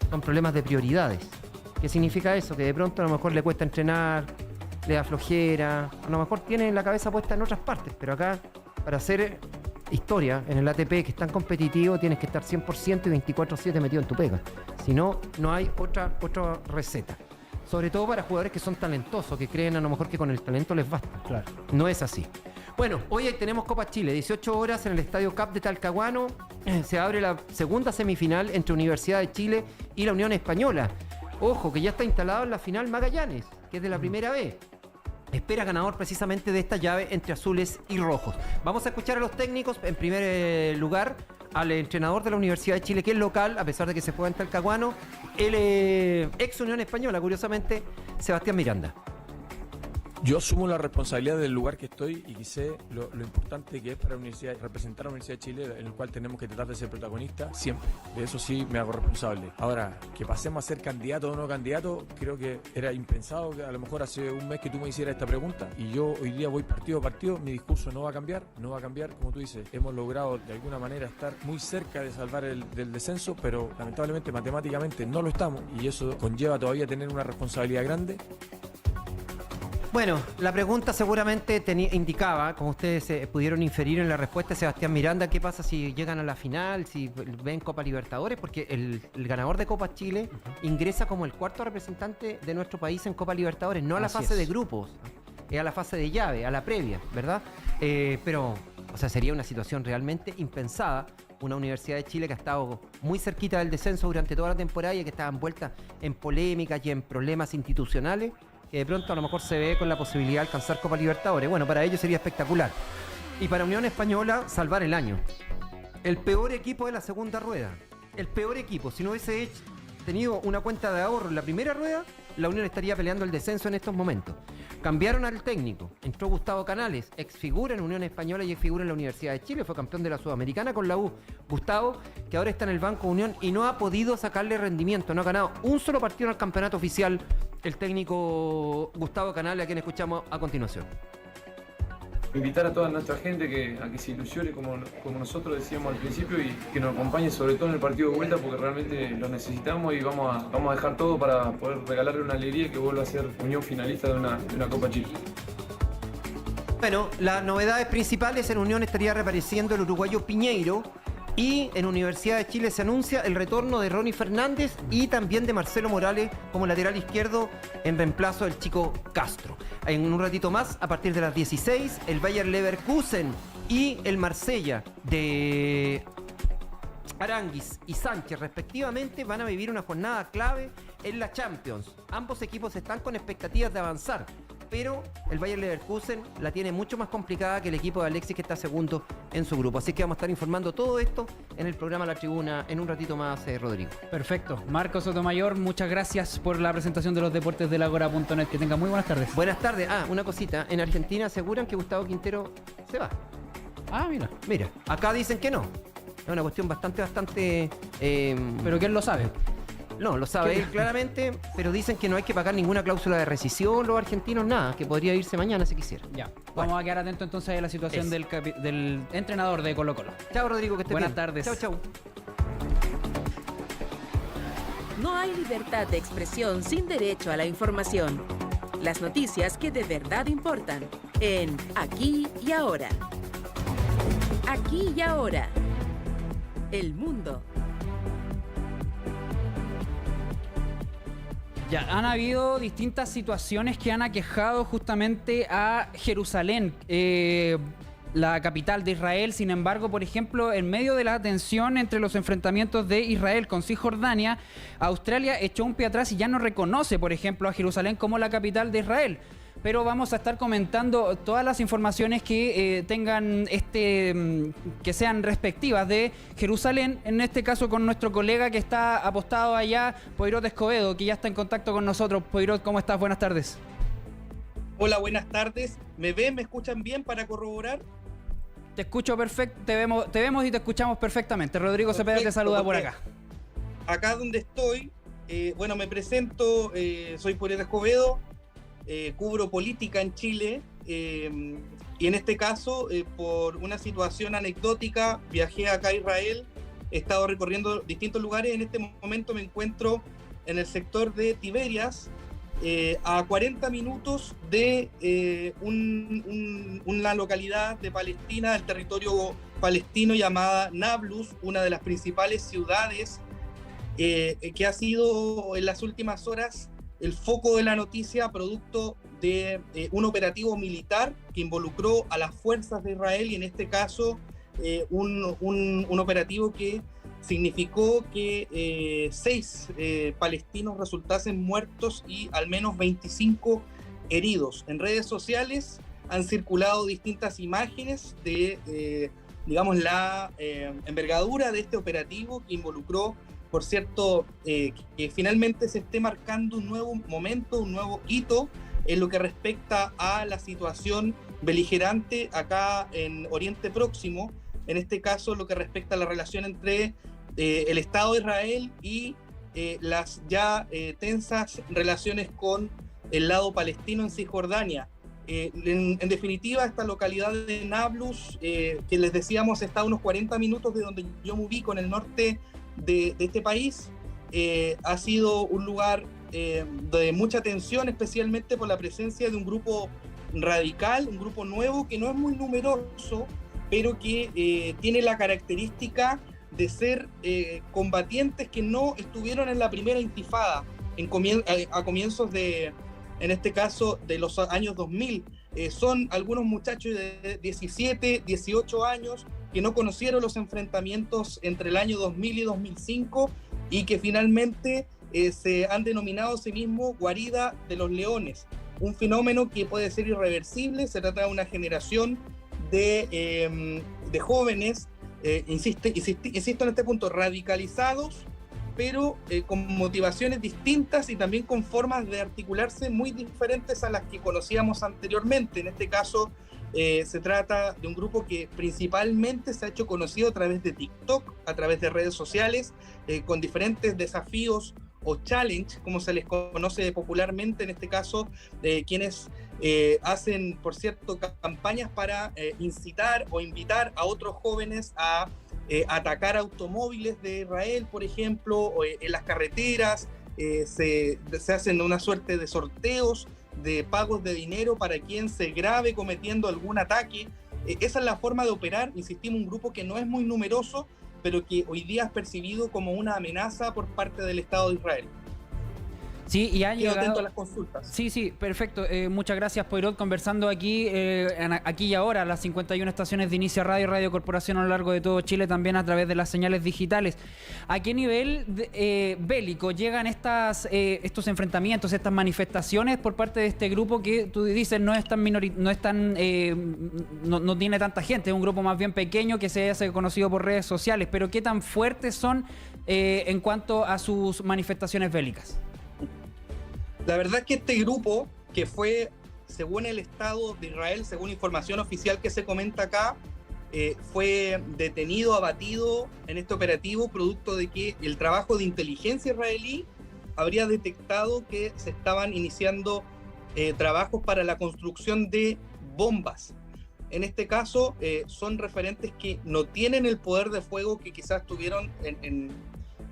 son problemas de prioridades. ¿Qué significa eso? Que de pronto a lo mejor le cuesta entrenar, le da flojera, a lo mejor tiene la cabeza puesta en otras partes, pero acá, para hacer historia en el ATP, que es tan competitivo, tienes que estar 100% y 24/7 metido en tu pega. Si no, no hay otra receta. Sobre todo para jugadores que son talentosos, que creen a lo mejor que con el talento les basta. Claro. No es así. Bueno, hoy tenemos Copa Chile, 18 horas en el Estadio Cap de Talcahuano. Se abre la segunda semifinal entre Universidad de Chile y la Unión Española. Ojo, que ya está instalado en la final Magallanes, que es de la primera vez. Espera ganador precisamente de esta llave entre azules y rojos. Vamos a escuchar a los técnicos. En primer lugar, al entrenador de la Universidad de Chile, que es local, a pesar de que se juega en Talcahuano, el ex Unión Española, curiosamente, Sebastián Miranda. Yo asumo la responsabilidad del lugar que estoy y que sé lo importante que es para la universidad, representar a la Universidad de Chile, en el cual tenemos que tratar de ser protagonistas siempre. De eso sí me hago responsable. Ahora, que pasemos a ser candidato o no candidato, creo que era impensado. Que a lo mejor hace un mes que tú me hicieras esta pregunta y yo hoy día voy partido a partido, mi discurso no va a cambiar, como tú dices. Hemos logrado de alguna manera estar muy cerca de salvar del descenso, pero lamentablemente matemáticamente no lo estamos, y eso conlleva todavía tener una responsabilidad grande. Bueno, la pregunta seguramente indicaba, como ustedes pudieron inferir en la respuesta de Sebastián Miranda, ¿qué pasa si llegan a la final, si ven Copa Libertadores? Porque el ganador de Copa Chile ingresa como el cuarto representante de nuestro país en Copa Libertadores, no a la fase de grupos, a la fase de llave, a la previa, ¿verdad? Pero, o sea, sería una situación realmente impensada. Una Universidad de Chile que ha estado muy cerquita del descenso durante toda la temporada y que estaba envuelta en polémicas y en problemas institucionales, que de pronto a lo mejor se ve con la posibilidad de alcanzar Copa Libertadores. Bueno, para ellos sería espectacular. Y para Unión Española, salvar el año. El peor equipo de la segunda rueda. El peor equipo. Si no hubiese tenido una cuenta de ahorro en la primera rueda, la Unión estaría peleando el descenso en estos momentos. Cambiaron al técnico. Entró Gustavo Canales, ex figura en Unión Española y ex figura en la Universidad de Chile. Fue campeón de la Sudamericana con la U. Gustavo, que ahora está en el Banco Unión y no ha podido sacarle rendimiento. No ha ganado un solo partido en el campeonato oficial el técnico Gustavo Canales, a quien escuchamos a continuación. Invitar a toda nuestra gente a que se ilusione como nosotros decíamos al principio, y que nos acompañe sobre todo en el partido de vuelta, porque realmente lo necesitamos y vamos a dejar todo para poder regalarle una alegría que vuelva a ser Unión finalista de una Copa Chile. Bueno, las novedades principales: en Unión estaría reapareciendo el uruguayo Piñeiro, Y en Universidad de Chile se anuncia el retorno de Ronnie Fernández y también de Marcelo Morales como lateral izquierdo en reemplazo del Chico Castro. En un ratito más, a partir de las 16, el Bayer Leverkusen y el Marsella de Aranguis y Sánchez respectivamente van a vivir una jornada clave en la Champions. Ambos equipos están con expectativas de avanzar, pero el Bayer Leverkusen la tiene mucho más complicada que el equipo de Alexis, que está segundo en su grupo. Así que vamos a estar informando todo esto en el programa La Tribuna en un ratito más, Rodrigo. Perfecto. Marcos Sotomayor, muchas gracias por la presentación de los deportes de Agora.net. Que tenga muy buenas tardes. Buenas tardes. Una cosita. En Argentina aseguran que Gustavo Quintero se va. Mira. Mira, acá dicen que no. Es una cuestión bastante... ¿Pero quién lo sabe? No, lo sabe él claramente, pero dicen que no hay que pagar ninguna cláusula de rescisión los argentinos, nada, que podría irse mañana si quisiera. Ya, vamos a quedar atentos entonces a la situación del entrenador de Colo Colo. Chao, Rodrigo, que estés bien. Buenas tardes. Chao, chao. No hay libertad de expresión sin derecho a la información. Las noticias que de verdad importan en Aquí y Ahora. Aquí y Ahora. El mundo. Ya, han habido distintas situaciones que han aquejado justamente a Jerusalén, la capital de Israel. Sin embargo, por ejemplo, en medio de la tensión entre los enfrentamientos de Israel con Cisjordania, Australia echó un pie atrás y ya no reconoce, por ejemplo, a Jerusalén como la capital de Israel. Pero vamos a estar comentando todas las informaciones que tengan que sean respectivas de Jerusalén, en este caso con nuestro colega que está apostado allá, Poirot Escobedo, que ya está en contacto con nosotros. Poirot, ¿cómo estás? Buenas tardes. Hola, buenas tardes. ¿Me ven? ¿Me escuchan bien para corroborar? Te escucho perfecto, te vemos y te escuchamos perfectamente. Rodrigo Cepeda te saluda por acá. Acá donde estoy, me presento, soy Poirot Escobedo. Cubro política en Chile y en este caso por una situación anecdótica viajé acá a Israel, he estado recorriendo distintos lugares. En este momento me encuentro en el sector de Tiberias, a 40 minutos de una localidad de Palestina, del territorio palestino, llamada Nablus, una de las principales ciudades que ha sido en las últimas horas el foco de la noticia, producto de un operativo militar que involucró a las fuerzas de Israel, y en este caso un operativo que significó que 6 palestinos resultasen muertos y al menos 25 heridos. En redes sociales han circulado distintas imágenes de, la envergadura de este operativo que involucró, por cierto, que finalmente se esté marcando un nuevo momento, un nuevo hito en lo que respecta a la situación beligerante acá en Oriente Próximo, en este caso lo que respecta a la relación entre el Estado de Israel y las ya tensas relaciones con el lado palestino en Cisjordania. En definitiva, esta localidad de Nablus, que les decíamos está a unos 40 minutos de donde yo me ubico en el norte de este país, ha sido un lugar de mucha tensión, especialmente por la presencia de un grupo radical, un grupo nuevo que no es muy numeroso, pero que tiene la característica de ser combatientes que no estuvieron en la primera intifada a comienzos de, en este caso, de los años 2000. Son algunos muchachos de 17, 18 años que no conocieron los enfrentamientos entre el año 2000 y 2005 y que finalmente se han denominado a sí mismos guarida de los leones. Un fenómeno que puede ser irreversible. Se trata de una generación de jóvenes, insisto en este punto, radicalizados, pero con motivaciones distintas y también con formas de articularse muy diferentes a las que conocíamos anteriormente. En este caso, se trata de un grupo que principalmente se ha hecho conocido a través de TikTok, a través de redes sociales, con diferentes desafíos o challenge, como se les conoce popularmente, en este caso, quienes hacen, por cierto, campañas para incitar o invitar a otros jóvenes a atacar automóviles de Israel, por ejemplo, o en las carreteras. Se hacen una suerte de sorteos de pagos de dinero para quien se grabe cometiendo algún ataque. Esa es la forma de operar, insistimos, un grupo que no es muy numeroso, pero que hoy día es percibido como una amenaza por parte del Estado de Israel. Sí, y ha llegado... atento a las consultas. Sí, perfecto. Muchas gracias, Poirot, conversando aquí y ahora, las 51 estaciones de Inicia Radio y Radio Corporación a lo largo de todo Chile, también a través de las señales digitales. ¿A qué nivel bélico llegan estos enfrentamientos, estas manifestaciones por parte de este grupo que tú dices no tiene tanta gente, es un grupo más bien pequeño que se hace conocido por redes sociales, pero qué tan fuertes son en cuanto a sus manifestaciones bélicas? La verdad es que este grupo, que fue, según el Estado de Israel, según información oficial que se comenta acá, fue detenido, abatido en este operativo, producto de que el trabajo de inteligencia israelí habría detectado que se estaban iniciando trabajos para la construcción de bombas. En este caso, son referentes que no tienen el poder de fuego que quizás tuvieron en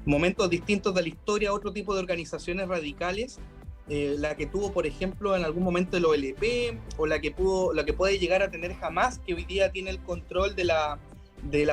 momentos distintos de la historia otro tipo de organizaciones radicales, la que tuvo, por ejemplo, en algún momento el OLP, o la que puede llegar a tener Hamas, que hoy día tiene el control de la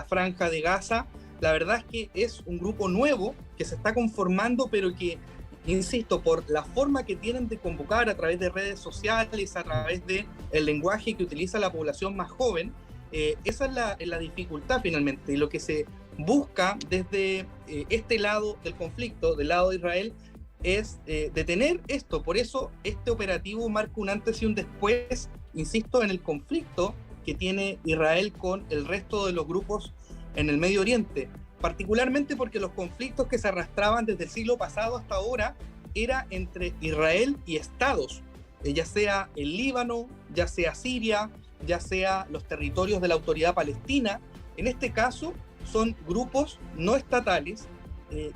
franja de Gaza. La verdad es que es un grupo nuevo que se está conformando, pero que, insisto, por la forma que tienen de convocar a través de redes sociales, a través del lenguaje que utiliza la población más joven, esa es la dificultad finalmente. Y lo que se busca desde este lado del conflicto, del lado de Israel, es detener esto. Por eso este operativo marca un antes y un después, insisto, en el conflicto que tiene Israel con el resto de los grupos en el Medio Oriente, particularmente porque los conflictos que se arrastraban desde el siglo pasado hasta ahora era entre Israel y estados, ya sea el Líbano, ya sea Siria, ya sea los territorios de la Autoridad Palestina. En este caso son grupos no estatales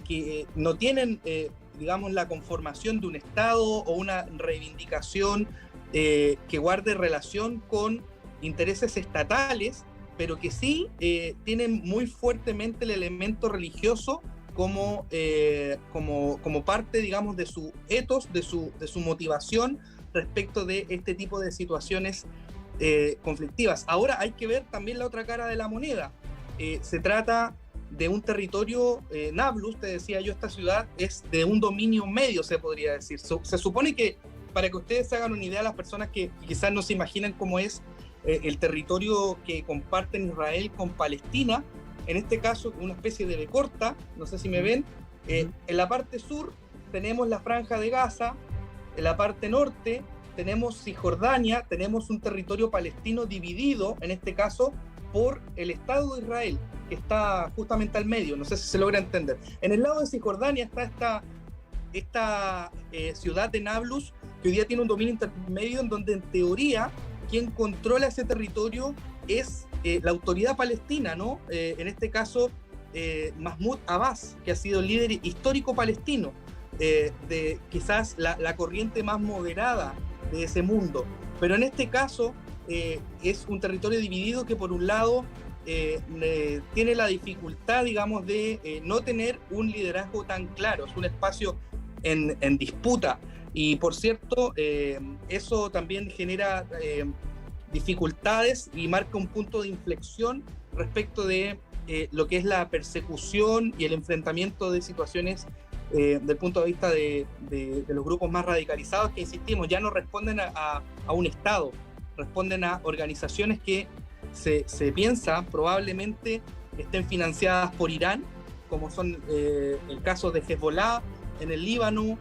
que no tienen digamos, la conformación de un Estado o una reivindicación que guarde relación con intereses estatales, pero que sí tienen muy fuertemente el elemento religioso como parte, digamos, de su ethos, de su motivación respecto de este tipo de situaciones conflictivas. Ahora hay que ver también la otra cara de la moneda. Se trata de un territorio, Nablus, te decía yo, esta ciudad es de un dominio medio, se podría decir. Se supone que, para que ustedes se hagan una idea, las personas que quizás no se imaginan cómo es el territorio que comparten Israel con Palestina, en este caso una especie de B corta, no sé si me ven, en la parte sur tenemos la Franja de Gaza, en la parte norte tenemos Cisjordania, tenemos un territorio palestino dividido, en este caso, por el Estado de Israel, que está justamente al medio, no sé si se logra entender. En el lado de Cisjordania está esta ciudad de Nablus, que hoy día tiene un dominio intermedio en donde en teoría quien controla ese territorio es la autoridad palestina, ¿no? En este caso, Mahmoud Abbas, que ha sido el líder histórico palestino, de quizás la corriente más moderada de ese mundo. Pero en este caso es un territorio dividido que por un lado tiene la dificultad, digamos, de no tener un liderazgo tan claro, es un espacio en disputa. Y por cierto, eso también genera dificultades y marca un punto de inflexión respecto de lo que es la persecución y el enfrentamiento de situaciones del punto de vista de los grupos más radicalizados, que insistimos, ya no responden a un Estado, responden a organizaciones que se piensa probablemente estén financiadas por Irán, como son el caso de Hezbollah en el Líbano,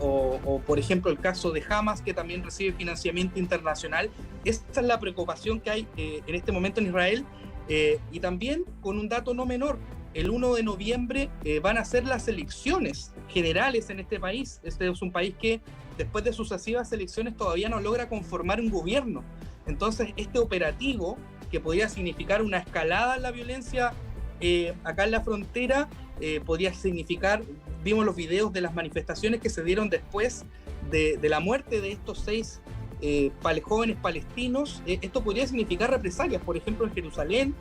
o por ejemplo el caso de Hamas, que también recibe financiamiento internacional. Esta es la preocupación que hay en este momento en Israel, y también con un dato no menor: el 1 de noviembre van a ser las elecciones generales en este país. Este es un país que después de sucesivas elecciones todavía no logra conformar un gobierno. Entonces este operativo, que podría significar una escalada en la violencia acá en la frontera, podría significar, vimos los videos de las manifestaciones que se dieron después de la muerte de estos 6 jóvenes palestinos. Esto podría significar represalias, por ejemplo en Jerusalén,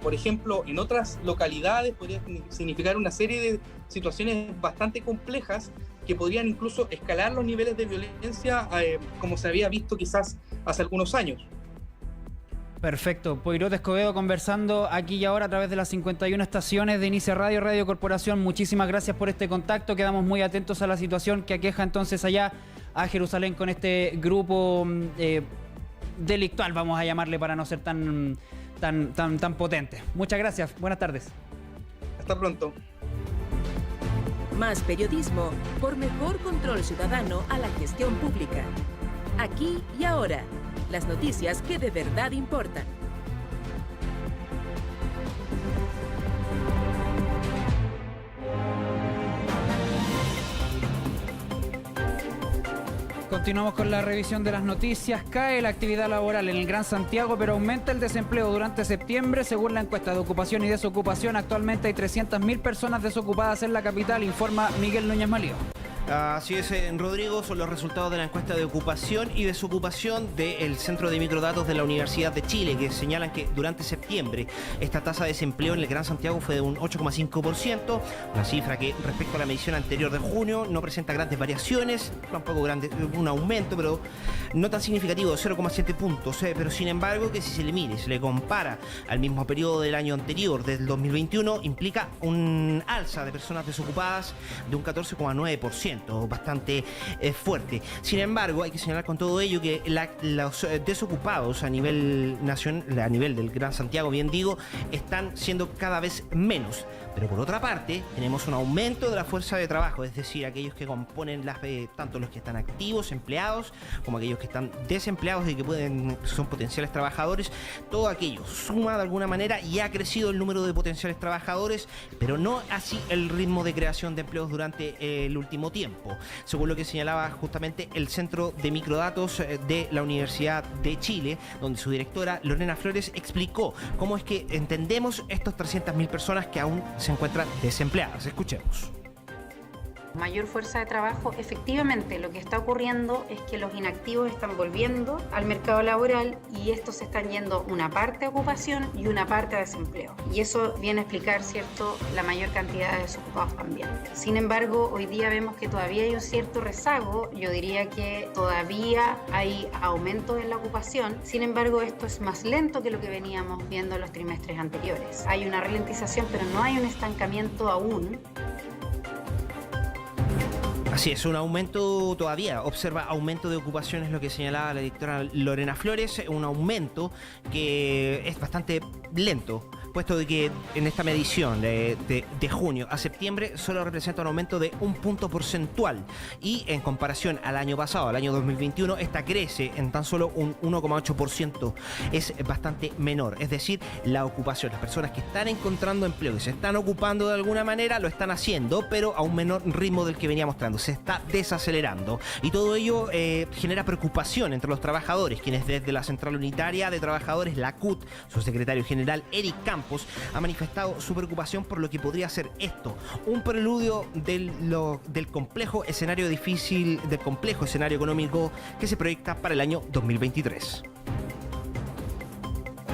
por ejemplo en otras localidades, podría significar una serie de situaciones bastante complejas que podrían incluso escalar los niveles de violencia como se había visto quizás hace algunos años. Perfecto. Poirot Escobedo conversando aquí y ahora a través de las 51 estaciones de Inicia Radio, Radio Corporación. Muchísimas gracias por este contacto. Quedamos muy atentos a la situación que aqueja entonces allá a Jerusalén con este grupo delictual, vamos a llamarle para no ser tan potente. Muchas gracias. Buenas tardes. Hasta pronto. Más periodismo por mejor control ciudadano a la gestión pública. Aquí y ahora. Las noticias que de verdad importan. Continuamos con la revisión de las noticias. Cae la actividad laboral en el Gran Santiago, pero aumenta el desempleo durante septiembre. Según la encuesta de ocupación y desocupación, actualmente hay 300.000 personas desocupadas en la capital, informa Miguel Núñez Malío. Así es, Rodrigo, son los resultados de la encuesta de ocupación y desocupación del Centro de Microdatos de la Universidad de Chile, que señalan que durante septiembre esta tasa de desempleo en el Gran Santiago fue de un 8,5%, una cifra que respecto a la medición anterior de junio no presenta grandes variaciones, tampoco un aumento, pero no tan significativo, de 0,7 puntos, pero sin embargo que si se le mire, se le compara al mismo periodo del año anterior, del 2021, implica un alza de personas desocupadas de un 14,9%. Bastante fuerte. Sin embargo, hay que señalar con todo ello que los desocupados a nivel nacional, a nivel del Gran Santiago, bien digo, están siendo cada vez menos. Pero por otra parte, tenemos un aumento de la fuerza de trabajo, es decir, aquellos que componen tanto los que están activos, empleados, como aquellos que están desempleados y que son potenciales trabajadores. Todo aquello suma de alguna manera y ha crecido el número de potenciales trabajadores, pero no así el ritmo de creación de empleos durante el último tiempo, según lo que señalaba justamente el Centro de Microdatos de la Universidad de Chile, donde su directora Lorena Flores explicó cómo es que entendemos estos 300.000 personas que aún se encuentran desempleadas. Escuchemos. Mayor fuerza de trabajo, efectivamente lo que está ocurriendo es que los inactivos están volviendo al mercado laboral y estos se están yendo una parte a ocupación y una parte a desempleo. Y eso viene a explicar, ¿cierto?, la mayor cantidad de desocupados también. Sin embargo, hoy día vemos que todavía hay un cierto rezago, yo diría que todavía hay aumento en la ocupación, sin embargo esto es más lento que lo que veníamos viendo en los trimestres anteriores. Hay una ralentización, pero no hay un estancamiento aún. Así es, un aumento todavía, observa aumento de ocupación, es lo que señalaba la directora Lorena Flores, un aumento que es bastante lento, puesto de que en esta medición de junio a septiembre solo representa un aumento de 1 punto porcentual y en comparación al año pasado, al año 2021, esta crece en tan solo un 1,8%, es bastante menor, es decir, la ocupación, las personas que están encontrando empleo, que se están ocupando de alguna manera, lo están haciendo, pero a un menor ritmo del que venía mostrando, se está desacelerando y todo ello genera preocupación entre los trabajadores, quienes desde la Central Unitaria de Trabajadores, la CUT, su secretario general Eric Campos, ha manifestado su preocupación por lo que podría ser esto, un preludio del complejo escenario difícil, del complejo escenario económico que se proyecta para el año 2023.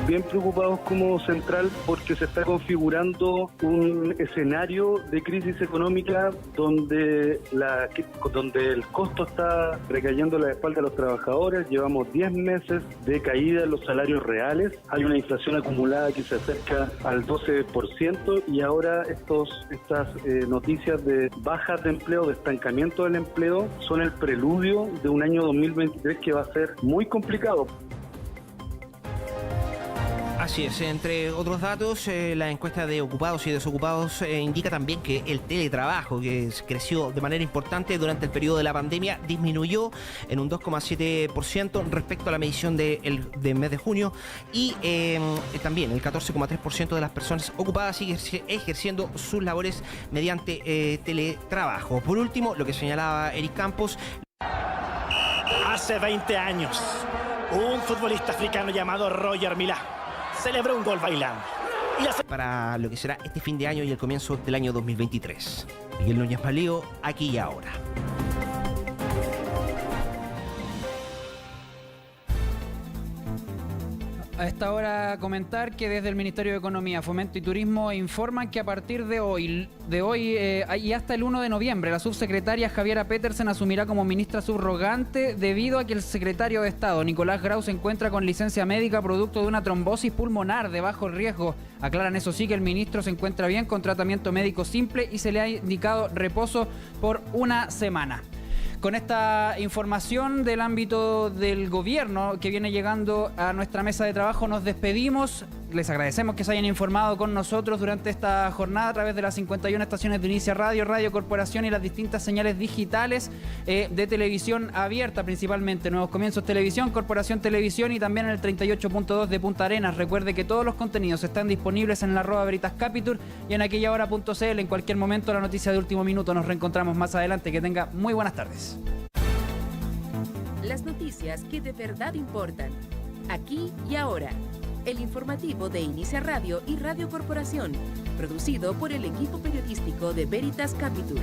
Bien preocupados como Central porque se está configurando un escenario de crisis económica donde el costo está recayendo en la espalda de los trabajadores. Llevamos 10 meses de caída en los salarios reales. Hay una inflación acumulada que se acerca al 12% y ahora estas noticias de bajas de empleo, de estancamiento del empleo, son el preludio de un año 2023 que va a ser muy complicado. Así es, entre otros datos, la encuesta de ocupados y desocupados indica también que el teletrabajo, que creció de manera importante durante el periodo de la pandemia, disminuyó en un 2,7% respecto a la medición del mes de junio y también el 14,3% de las personas ocupadas sigue ejerciendo sus labores mediante teletrabajo. Por último, lo que señalaba Eric Campos. Hace 20 años, un futbolista africano llamado Roger Milá celebró un gol bailando. Para lo que será este fin de año y el comienzo del año 2023. Miguel Núñez Malío, aquí y ahora. A esta hora comentar que desde el Ministerio de Economía, Fomento y Turismo informan que a partir de hoy y hasta el 1 de noviembre, la subsecretaria Javiera Petersen asumirá como ministra subrogante debido a que el secretario de Estado, Nicolás Grau, se encuentra con licencia médica producto de una trombosis pulmonar de bajo riesgo. Aclaran eso sí que el ministro se encuentra bien con tratamiento médico simple y se le ha indicado reposo por una semana. Con esta información del ámbito del gobierno que viene llegando a nuestra mesa de trabajo, nos despedimos. Les agradecemos que se hayan informado con nosotros durante esta jornada a través de las 51 estaciones de Inicia Radio, Radio Corporación y las distintas señales digitales de televisión abierta, principalmente Nuevos Comienzos Televisión, Corporación Televisión y también en el 38.2 de Punta Arenas. Recuerde que todos los contenidos están disponibles en la @VeritasCapitur y en aquellahora.cl. En cualquier momento, la noticia de último minuto. Nos reencontramos más adelante. Que tenga muy buenas tardes. Las noticias que de verdad importan, aquí y ahora. El informativo de Inicia Radio y Radio Corporación, producido por el equipo periodístico de Veritas Capitur.